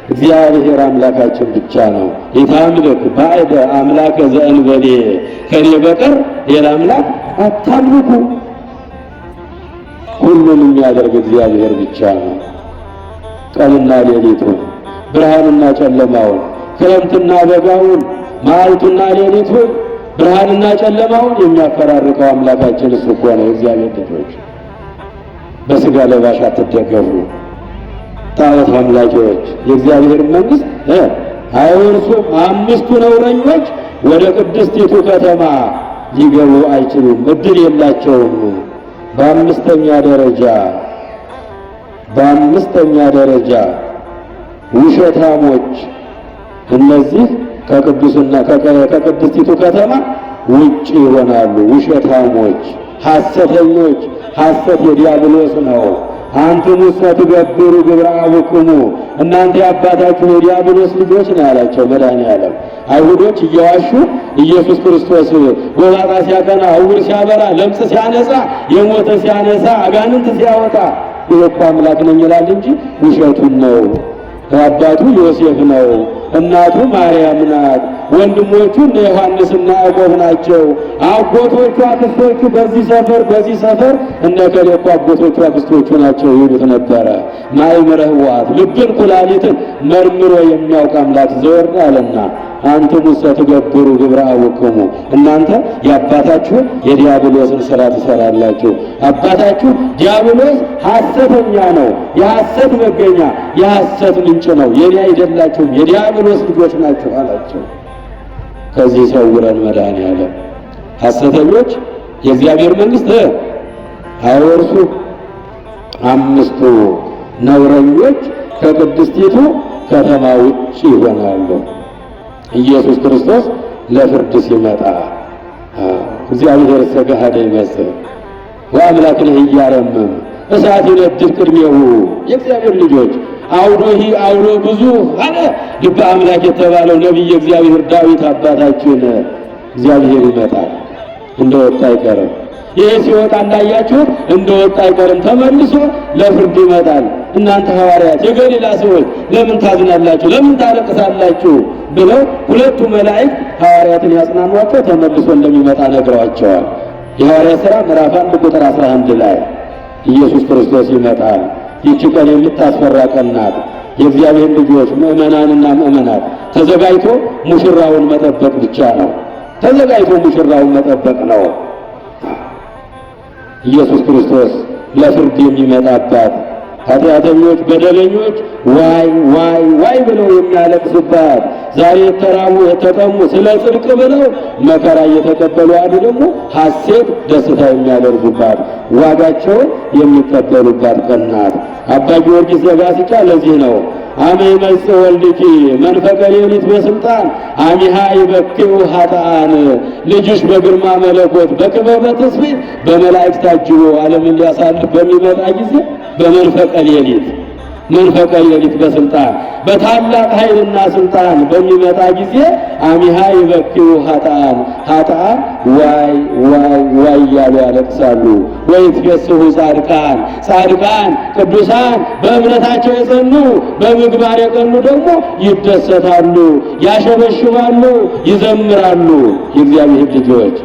እግዚአብሔር አምላካችን ብቻ ነው። የታምልክ ባዕደ አምላከ ዘእንበሌ፣ ከኔ በቀር ሌላ አምላክ አታምልኩ። ሁሉን የሚያደርግ እግዚአብሔር ብቻ ነው። ቀንና ሌሊቱን፣ ብርሃንና ጨለማውን፣ ክረምትና በጋውን፣ መዓልቱና ሌሊቱን፣ ብርሃንና ጨለማውን የሚያፈራርቀው አምላካችን እሱ እኮ ነው። እግዚአብሔር ልጆች በሥጋ ለባሽ አትደገፉ። ጣዖት አምላኪዎች የእግዚአብሔር መንግሥት አይወርሱም። አምስቱ ነውረኞች ወደ ቅድስቲቱ ከተማ ሊገቡ አይችሉም፣ እድል የላቸውም። በአምስተኛ ደረጃ ውሸታሞች፣ እነዚህ ከቅድስቲቱ ከተማ ውጭ ይሆናሉ። ውሸታሞች፣ ሐሰተኞች፣ ሐሰት የዲያብሎስ ነው። አንትሙሰ ትገብሩ ግብረ አቡክሙ፣ እናንተ የአባታችሁ የዲያብሎስ ልጆች ነው ያላቸው መድኃኔዓለም። አይሁዶች እየዋሹ ኢየሱስ ክርስቶስ ጎባጣ ሲያቀና፣ ዕውር ሲያበራ፣ ለምጽ ሲያነጻ፣ የሞተ ሲያነሳ፣ አጋንንት ሲያወጣ ይህ እኮ አምላክ ነኝ ይላል እንጂ ውሸቱን ነው። አባቱ ዮሴፍ ነው፣ እናቱ ማርያም ናት፣ ወንድሞቹ እነ ዮሐንስና ያዕቆብ ናቸው፣ አጎቶቹ አክስቶቹ በዚህ ሰፈር እነ ከሌ እኮ አጎቶቹ አክስቶቹ ናቸው ይሉት ነበረ። ማእምረ ሕዋት ልብን ኩላሊትን መርምሮ የሚያውቅ አምላክ ዘወር አለና አንትሙሰ ትገብሩ ግብረ አቡክሙ፣ እናንተ የአባታችሁን የዲያብሎስን ሥራ ትሰራላችሁ። አባታችሁ ዲያብሎስ ሐሰተኛ ነው፣ የሐሰት መገኛ፣ የሐሰት ምንጭ ነው። የኔ አይደላችሁም፣ የዲያብሎስ ልጆች ናችሁ አላቸው። ከዚህ ሰውረን መድኃኔዓለም። ሐሰተኞች የእግዚአብሔር መንግሥት አይወርሱ። አምስቱ ነውረኞች ከቅድስቲቱ ከተማ ውጭ ይሆናሉ። ኢየሱስ ክርስቶስ ለፍርድ ሲመጣ እግዚአብሔር ሰገሃደ ይመስል ወአምላክነ ኢያረምም እሳት ይነድድ ቅድሜሁ። የእግዚአብሔር ልጆች አውዶሂ አውዶ ብዙ አለ ልበ አምላክ የተባለው ነቢይ እግዚአብሔር ዳዊት አባታችን እግዚአብሔር ይመጣል፣ እንደወጣ አይቀርም። ይህ ሲወጣ እንዳያችሁት እንደወጣ አይቀርም፣ ተመልሶ ለፍርድ ይመጣል። እናንተ ሐዋርያት የገሊላ ሰዎች ለምን ታዝናላችሁ? ለምን ታለቅሳላችሁ? ብለው ሁለቱ መላእክት ሐዋርያትን ያጽናኗቸው ተመልሶ እንደሚመጣ ነግረዋቸዋል። የሐዋርያት ሥራ ምዕራፍ 1 ቁጥር 11 ላይ ኢየሱስ ክርስቶስ ይመጣል። ይህች ቀን የምታስፈራ ቀን ናት። የእግዚአብሔር ልጆች ምእመናንና ምእመናት ተዘጋጅቶ ሙሽራውን መጠበቅ ብቻ ነው። ተዘጋጅቶ ሙሽራውን መጠበቅ ነው። ኢየሱስ ክርስቶስ ለፍርድ የሚመጣባት ኃጢአተኞች፣ በደለኞች ዋይ ዋይ ዋይ ብለው የሚያለቅሱባት፣ ዛሬ የተራቡ የተጠሙ ስለ ጽድቅ ብለው መከራ እየተቀበሉ አሉ ደግሞ ሐሴት ደስታ የሚያደርጉባት፣ ዋጋቸውን የሚቀበሉባት ቀን ናት። አባ ጊዮርጊስ ዘጋስጫ ለዚህ ነው አመ ይመጽእ ወልድኪ መንፈቀ ሌሊት በስልጣን አሚሃ ይበክዩ ኃጥአን፣ ልጅሽ በግርማ መለኮት በክበበ ትስብእት በመላእክት ታጅቦ ዓለምን ሊያሳልፍ በሚመጣ ጊዜ በመንፈቀ ሌሊት በስልጣን በታላቅ ኃይልና ስልጣን በሚመጣ ጊዜ አሚሃ ይበክዩ ኃጥአን ዋይ ዋይ ዋይ እያሉ ያለቅሳሉ። ወይትፌስሑ ጻድቃን ቅዱሳን በእምነታቸው የጸኑ በምግባር የቀኑ ደግሞ ይደሰታሉ፣ ያሸበሽባሉ፣ ይዘምራሉ። የእግዚአብሔር ልጆች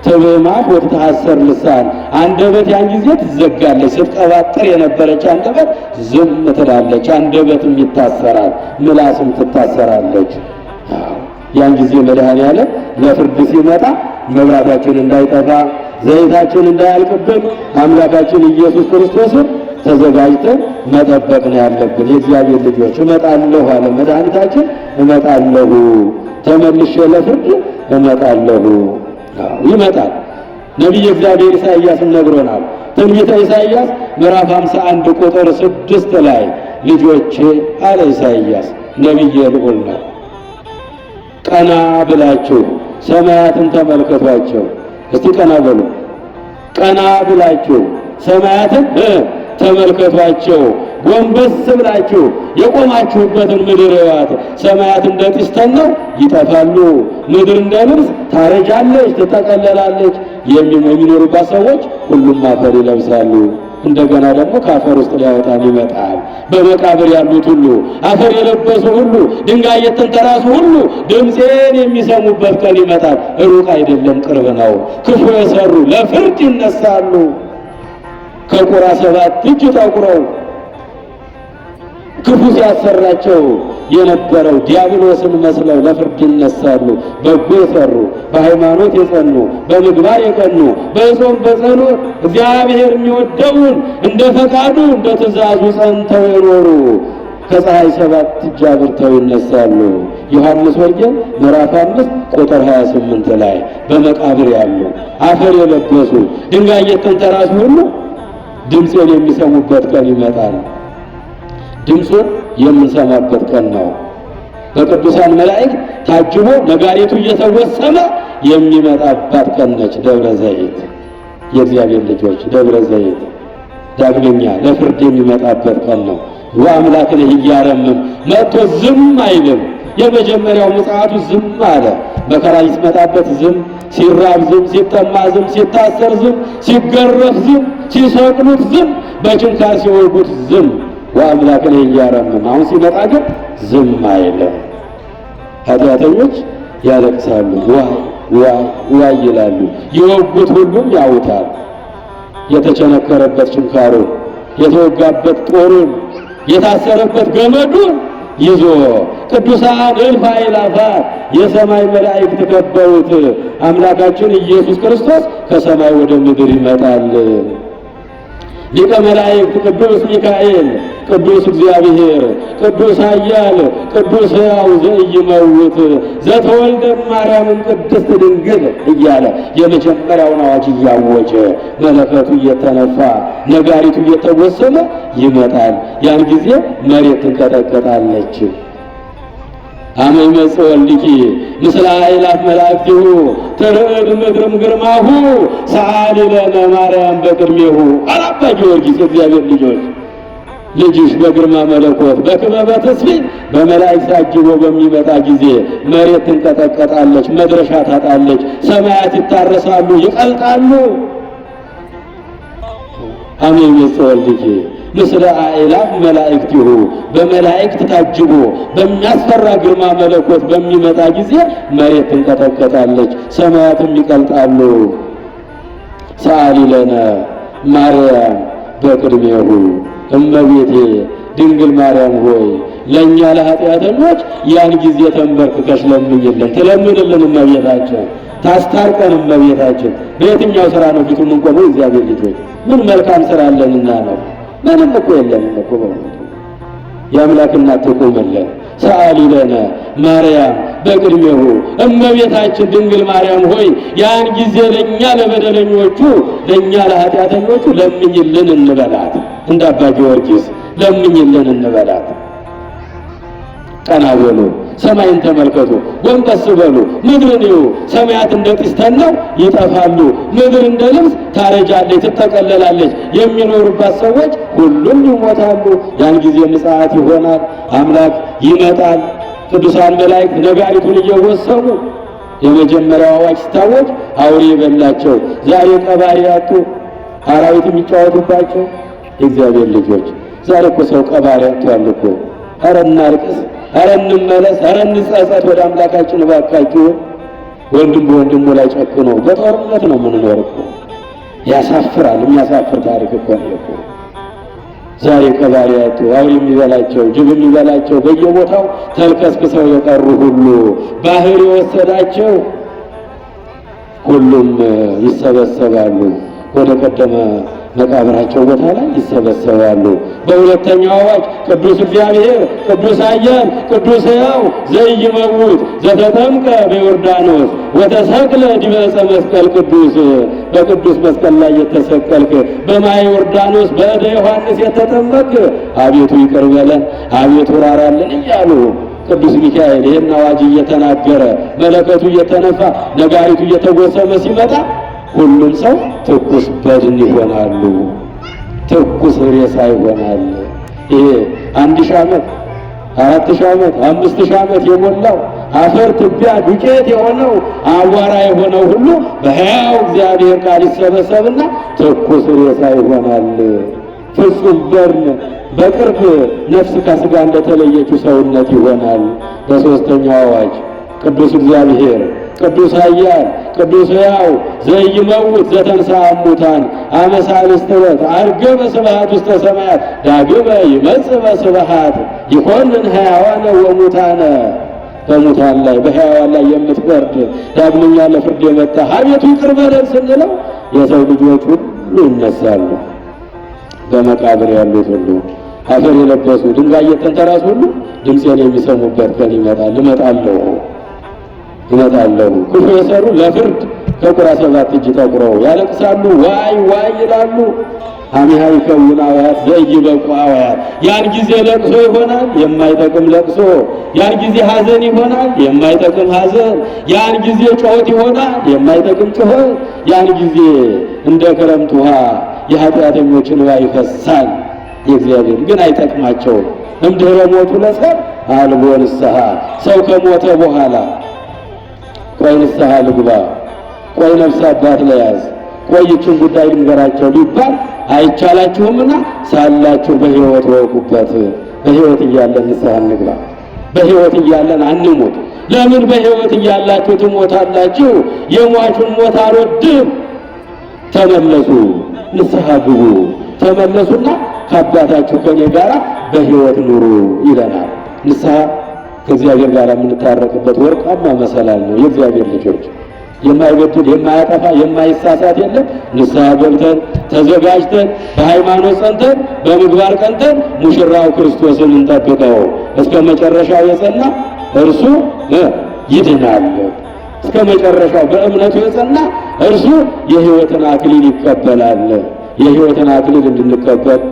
ትብማት ወትሐሰር ልሳን፣ አንደበት ያን ጊዜ ትዘጋለች። ስትቀባጥር የነበረች አንደበት ዝም ትላለች። አንደበትም ይታሰራል፣ ምላስም ትታሰራለች። ያን ጊዜ መድኃኔዓለም ለፍርድ ሲመጣ መብራታችን እንዳይጠፋ ዘይታችን እንዳያልቅብን አምላካችን ኢየሱስ ክርስቶስን ተዘጋጅተን መጠበቅ ነው ያለብን። የእግዚአብሔር ልጆች እመጣለሁ አለ መድኃኒታችን። እመጣለሁ ተመልሼ ለፍርድ እመጣለሁ። ይመጣል። ነቢየ እግዚአብሔር ኢሳይያስ ነግሮናል። ትንቢተ ኢሳይያስ ምዕራፍ 51 ቁጥር 6 ላይ ልጆቼ አለ ኢሳይያስ ነቢየ ልዑል ነው፣ ቀና ብላችሁ ሰማያትን ተመልከቷቸው። እስቲ ቀና በሉ። ቀና ብላችሁ ሰማያትን ተመልከቷቸው። ጎንበስ ብላችሁ የቆማችሁበትን ምድር እዩዋት። ሰማያት እንደ ጢስ ተነው ይጠፋሉ፣ ምድር እንደ ልብስ ታረጃለች፣ ትጠቀለላለች። የሚኖሩባት ሰዎች ሁሉም አፈር ይለብሳሉ። እንደገና ደግሞ ከአፈር ውስጥ ሊያወጣን ይመጣል። በመቃብር ያሉት ሁሉ አፈር የለበሱ ሁሉ ድንጋይ የተንተራሱ ሁሉ ድምፄን የሚሰሙበት ቀን ይመጣል። ሩቅ አይደለም፣ ቅርብ ነው። ክፉ የሰሩ ለፍርድ ይነሳሉ። ከቁራ 7 እጅ ጠቁረው ክፉ ሲያሰራቸው የነበረው ዲያብሎስን መስለው ለፍርድ ይነሳሉ። በጎ የሰሩ በሃይማኖት የጸኑ በምግባር የቀኑ በጾም በጸሎት እግዚአብሔር የሚወደውን እንደ ፈቃዱ እንደ ትእዛዙ ጸንተው የኖሩ ከፀሐይ 7 እጅ አብርተው ይነሳሉ። ዮሐንስ ወንጌል ምዕራፍ 5 ቁጥር 28 ላይ በመቃብር ያሉ አፈር የለበሱ ድንጋይ የተንተራሱ ሁሉ ድምፄን የሚሰሙበት ቀን ይመጣል። ድምፁን የምንሰማበት ቀን ነው። በቅዱሳን መላእክት ታጅቦ ነጋሪቱ እየተወሰነ የሚመጣባት ቀን ነች ደብረ ዘይት። የእግዚአብሔር ልጆች ደብረ ዘይት ዳግመኛ ለፍርድ የሚመጣበት ቀን ነው። ወአምላክ ነህ እያረምም መጥቶ ዝም አይልም። የመጀመሪያው ምጽአቱ ዝም አለ። መከራ ሲመጣበት ዝም፣ ሲራብ ዝም፣ ሲጠማ ዝም፣ ሲታሰር ዝም፣ ሲገረፍ ዝም፣ ሲሰቅሉት ዝም፣ በችንካር ሲወጉት ዝም። ወአምላክ ነህ እያረምም አሁን ሲመጣ ግን ዝም አይልም። ኃጢአተኞች ያለቅሳሉ፣ ዋይ ዋይ ዋይ ይላሉ። የወጉት ሁሉም ያውታል። የተቸነከረበት ችንካሩን፣ የተወጋበት ጦሩን፣ የታሰረበት ገመዱን ይዞ ቅዱሳን እልፍ አእላፋት የሰማይ መላእክት ከበውት አምላካችን ኢየሱስ ክርስቶስ ከሰማይ ወደ ምድር ይመጣል። ሊቀ መላእክት ቅዱስ ሚካኤል፣ ቅዱስ እግዚአብሔር፣ ቅዱስ ኃያል፣ ቅዱስ ሕያው ዘኢይመውት ዘተወልደ ማርያምን ቅድስት ድንግል እያለ የመጀመሪያውን አዋጅ እያወጀ መለከቱ እየተነፋ ነጋሪቱ እየተወሰነ ይመጣል። ያን ጊዜ መሬት ትንቀጠቀጣለች። አመ ይመጽእ ወልድኪ ምስለ አእላፍ መላእክቲሁ ትርዕድ ምድርም ግርማሁ ሰአሊ ለነ ማርያም በቅድሜሁ። አባ ጊዮርጊስ የእግዚአብሔር ልጆች ልጅሽ በግርማ መለኮት በክበበ ትስብእት በመላእክት ታጅቦ በሚመጣ ጊዜ መሬት ትንቀጠቀጣለች፣ መድረሻ ታጣለች፣ ሰማያት ይታረሳሉ፣ ይቀልጣሉ። አመ ይመጽእ ወልድኪ ምስለ አእላፍ መላእክቲሁ በመላእክት ታጅቦ በሚያስፈራ ግርማ መለኮት በሚመጣ ጊዜ መሬት ትንቀጠቀጣለች፣ ሰማያትም ይቀልጣሉ። ሰአሊ ለነ ማርያም በቅድሜሁ እመቤቴ ድንግል ማርያም ሆይ ለእኛ ለኃጢአተኞች ያን ጊዜ ተንበርክከሽ ለምኝልን፣ ትለምንልን እመቤታችን፣ ታስታርቀን እመቤታችን። በየትኛው ሥራ ነው ፊቱ የምንቆመው? እግዚአብሔር ልጆች ምን መልካም ሥራ አለንና ነው? ምንም እኮ የለንም እኮ በእውነቱ። የአምላክ እናት ትቁምልን። ሰአሊ ለነ ማርያም በቅድሜሁ እመቤታችን ድንግል ማርያም ሆይ ያን ጊዜ ለእኛ ለበደለኞቹ ለእኛ ለኃጢአተኞቹ ለምኝልን እንበላት። እንደ አባ ጊዮርጊስ ለምኝልን እንበላት። ቀና በሉ፣ ሰማይን ተመልከቱ፣ ጎንበስ በሉ፣ ምድርን እዩ። ሰማያት እንደ ጢስ ተነው ይጠፋሉ፣ ምድር እንደ ልብስ ታረጃለች፣ ትጠቀለላለች። የሚኖሩባት ሰዎች ሁሉም ይሞታሉ። ያን ጊዜ ምጽአት ይሆናል፣ አምላክ ይመጣል። ቅዱሳን መላእክት ነጋሪቱን እየወሰኑ የመጀመሪያው አዋጅ ሲታወጅ አውሬ የበላቸው ዛሬ ቀባሪ ያጡ አራዊት የሚጫወቱባቸው የእግዚአብሔር ልጆች ዛሬ እኮ ሰው ቀባሪ ያጥቷል እኮ። ኧረ እናልቅስ፣ ኧረ እንመለስ፣ ኧረ እንጸጸት ወደ አምላካችን እባካችሁ። ወንድም በወንድሙ ላይ ጨክኖ በጦርነት ነው የምንኖር እኮ። ያሳፍራል። የሚያሳፍር ታሪክ እኮ ነው እኮ። ዛሬ ቀባሪ ያጡ አውሬ የሚበላቸው ጅብ የሚበላቸው በየቦታው ተልከስክሰው የቀሩ ሁሉ ባህር የወሰዳቸው ሁሉም ይሰበሰባሉ፣ ወደ ቀደመ መቃብራቸው ቦታ ላይ ይሰበሰባሉ። በሁለተኛው አዋጅ ቅዱስ እግዚአብሔር ቅዱስ ኃያል ቅዱስ ሕያው ዘኢይመውት ዘተጠምቀ በዮርዳኖስ ወተሰቅለ ዲበ ዕፀ መስቀል ቅዱስ፣ በቅዱስ መስቀል ላይ የተሰቀልክ በማየ ዮርዳኖስ በእደ ዮሐንስ የተጠመቅ አቤቱ ይቅር በለን አቤቱ ራራልን እያሉ ቅዱስ ሚካኤል ይህን አዋጅ እየተናገረ መለከቱ እየተነፋ ነጋሪቱ እየተጎሰመ ሲመጣ ሁሉም ሰው ትኩስ በድን ይሆናሉ፣ ትኩስ ሬሳ ይሆናል። ይሄ 1000 ዓመት 4000 ዓመት 5000 ዓመት የሞላው አፈር ትቢያ ዱቄት የሆነው አቧራ የሆነው ሁሉ በሕያው እግዚአብሔር ቃል ይሰበሰብና ትኩስ ሬሳ ይሆናል። ፍጹም በርን በቅርብ ነፍስ ከሥጋ እንደተለየችው ሰውነት ይሆናል። በሦስተኛው አዋጅ ቅዱስ እግዚአብሔር ቅዱስ ኃያል ቅዱስ ሕያው ዘኢይመውት ዘተንሥአ እሙታን አመ ሣልስት ዕለት ዐርገ በስብሐት ውስተ ሰማያት ዳግመ ይመጽእ በስብሐት ይኰንን ሕያዋነ ወሙታነ፣ በሙታን ላይ በሕያዋን ላይ የምትፈርድ ዳግመኛ ለፍርድ የመጣ አቤቱ ይቅር በለን ስንለው የሰው ልጆች ሁሉ ይነሳሉ። በመቃብር ያሉት ሁሉ አፈር የለበሱ ድንጋይ የተንተራሱ ሁሉ ድምፄን የሚሰሙበት ቀን ይመጣል። እመጣለሁ ክፉ የሰሩ ለፍርድ ከቁራ 7 እጅ ጠቁረው ያለቅሳሉ፣ ዋይ ዋይ ይላሉ። አሚሃ ይከውን አዋያት ዘኢይበቁ አዋያት። ያን ጊዜ ለቅሶ ይሆናል የማይጠቅም ለቅሶ፣ ያን ጊዜ ሐዘን ይሆናል የማይጠቅም ሐዘን፣ ያን ጊዜ ጩኸት ይሆናል የማይጠቅም ጩኸት፣ ያን ጊዜ እንደ ክረምት ውሃ የኃጢአተኞችን እንባ ይፈሳል። የእግዚአብሔር ግን አይጠቅማቸውም። እምድኅረ ሞቱ ለሰብእ አልቦ ንስሐ። ሰው ከሞተ በኋላ ቆይ ንስሐ ልግባ፣ ቆይ ነፍስ አባት ለያዝ፣ ቆይ ይችን ጉዳይ ልንገራቸው ሊባል አይቻላችሁምና ሳላችሁ በሕይወት ወቁበት። በሕይወት እያለን ንስሐ እንግባ። በሕይወት እያለን አንሞት። ለምን በሕይወት እያላችሁ ትሞታላችሁ? የሟቹን ሞት አልወድም። ተመለሱ፣ ንስሐ ግቡ፣ ተመለሱና ከአባታችሁ ከኔ ጋር በሕይወት ኑሩ ይለናል። ንስሐ ከእግዚአብሔር ጋር የምንታረቅበት ወርቃማ መሰላል ነው። የእግዚአብሔር ልጆች የማይበድል የማያጠፋ የማይሳሳት የለም። ንስሐ ገብተን ተዘጋጅተን በሃይማኖት ጸንተን በምግባር ቀንተን ሙሽራው ክርስቶስን እንጠብቀው። እስከ መጨረሻው የጸና እርሱ ይድናል። እስከ መጨረሻው በእምነቱ የጸና እርሱ የሕይወትን አክሊል ይቀበላል። የሕይወትን አክሊል እንድንቀበል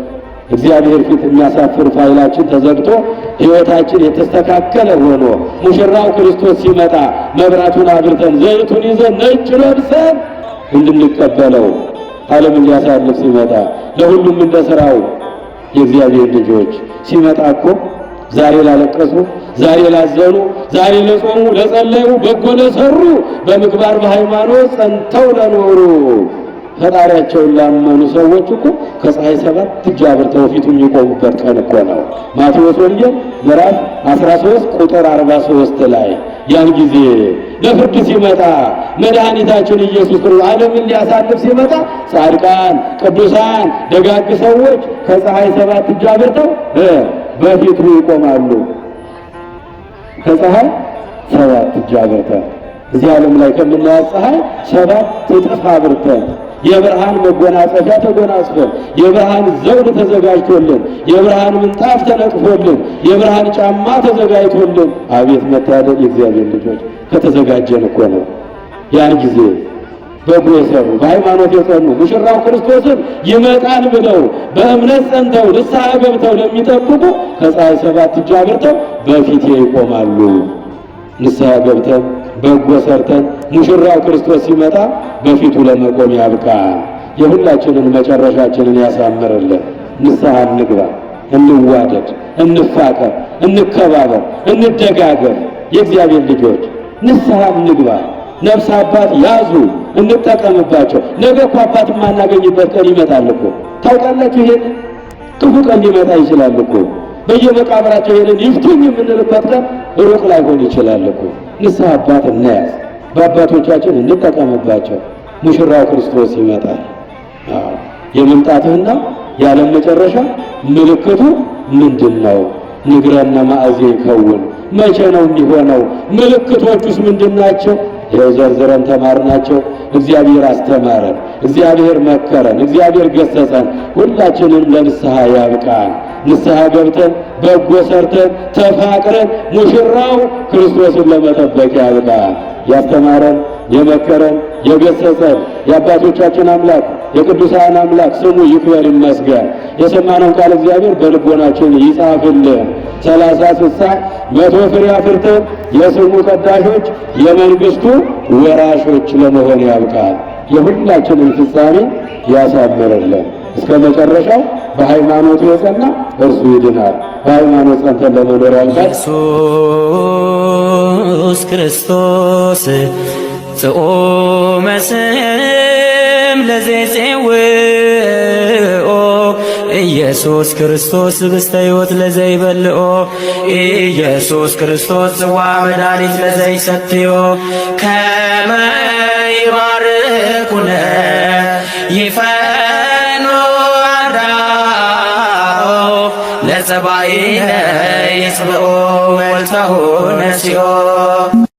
እግዚአብሔር ፊት የሚያሳፍር ፋይላችን ተዘግቶ ሕይወታችን የተስተካከለ ሆኖ ሙሽራው ክርስቶስ ሲመጣ መብራቱን አብርተን ዘይቱን ይዘን ነጭ ለብሰን እንድንቀበለው ዓለምን ሊያሳልፍ ሲመጣ ለሁሉም እንደ ሥራው የእግዚአብሔር ልጆች ሲመጣ እኮ ዛሬ ላለቀሱ፣ ዛሬ ላዘኑ፣ ዛሬ ለጾሙ፣ ለጸለዩ፣ በጎ ለሰሩ፣ በምግባር በሃይማኖት ጸንተው ለኖሩ ፈጣሪያቸውን ላመኑ ሰዎች እኮ ከፀሐይ 7 እጅ አብርተው ፊቱ የሚቆሙበት ቀን እኮ ነው። ማቴዎስ ወንጌል ምዕራፍ 13 ቁጥር 43 ላይ ያን ጊዜ ለፍርድ ሲመጣ መድኃኒታችን ኢየሱስ ክርስቶስ ዓለምን ሊያሳልፍ ሲመጣ ጻድቃን፣ ቅዱሳን፣ ደጋግ ሰዎች ከፀሐይ 7 እጅ አብርተው በፊቱ ይቆማሉ። ከፀሐይ 7 እጅ አብርተን እዚህ ዓለም ላይ ከምናያት ፀሐይ 7 እጥፍ አብርተን የብርሃን መጎናጸፊያ ተጎናጽፈን የብርሃን ዘውድ ተዘጋጅቶልን የብርሃን ምንጣፍ ተነጥፎልን የብርሃን ጫማ ተዘጋጅቶልን፣ አቤት መታደል! የእግዚአብሔር ልጆች ከተዘጋጀን እኮ ነው። ያን ጊዜ በጎ የሰሩ በሃይማኖት የጸኑ ሙሽራው ክርስቶስን ይመጣል ብለው በእምነት ጸንተው ንስሐ ገብተው ለሚጠብቁ ከፀሐይ 7 እጅ አብርተው በፊቴ ይቆማሉ። ንስሐ ገብተን በጎ ሰርተን ሙሽራው ክርስቶስ ሲመጣ በፊቱ ለመቆም ያብቃን። የሁላችንን መጨረሻችንን ያሳምርልን። ንስሐ እንግባ፣ እንዋደድ፣ እንፋቀር፣ እንከባበር፣ እንደጋገፍ። የእግዚአብሔር ልጆች ንስሐ እንግባ። ነፍስ አባት ያዙ፣ እንጠቀምባቸው። ነገ እኮ አባት የማናገኝበት ቀን ይመጣል እኮ ታውቃላችሁ። ይሄን ክፉ ቀን ሊመጣ ይችላል እኮ በየመቃብራቸው ሄደን ይፍቱኝ የምንልበት ቀን ሩቅ ላይሆን ይችላል እኮ። ንስሐ አባት እናያዝ፣ በአባቶቻችን እንጠቀምባቸው። ሙሽራው ክርስቶስ ይመጣል። የመምጣትህና የዓለም መጨረሻ ምልክቱ ምንድን ነው? ንግረነ ማእዜ ይከውን። መቼ ነው እንዲሆነው? ምልክቶቹስ ምንድን ናቸው? ይኸው ዘርዝረን ተማርናቸው። እግዚአብሔር አስተማረን። እግዚአብሔር መከረን፣ እግዚአብሔር ገሰጸን። ሁላችንም ለንስሐ ያብቃን። ንስሐ ገብተን በጎ ሰርተን ተፋቅረን ሙሽራው ክርስቶስን ለመጠበቅ ያብቃን። ያስተማረን የመከረን የገሰጸን የአባቶቻችን አምላክ የቅዱሳን አምላክ ስሙ ይክበር ይመስገን። የሰማነውን ቃል እግዚአብሔር በልቦናችን ይጻፍልን። 30፣ 60፣ 100 ፍሬ አፍርተን የስሙ ቀዳሾች የመንግስቱ ወራሾች ለመሆን ያብቃል። የሁላችንን ፍጻሜ ያሳምርልን። እስከ መጨረሻው በሃይማኖቱ የጸና እርሱ ይድናል። በሃይማኖት ጸንተን ለመኖር ያብቃል። ኢየሱስ ክርስቶስ ጽኦመ ስም ለዘይጼውኦ ኢየሱስ ክርስቶስ ህብስተ ሕይወት ለዘይበልኦ ኢየሱስ ክርስቶስ ጽዋ መድኃኒት ለዘይሰትዮ ከመ ይባርኩነ ይፈኑ አርዳኦ ለጸባኢነ ይጽብኦ ወልተሁ ነሲኦ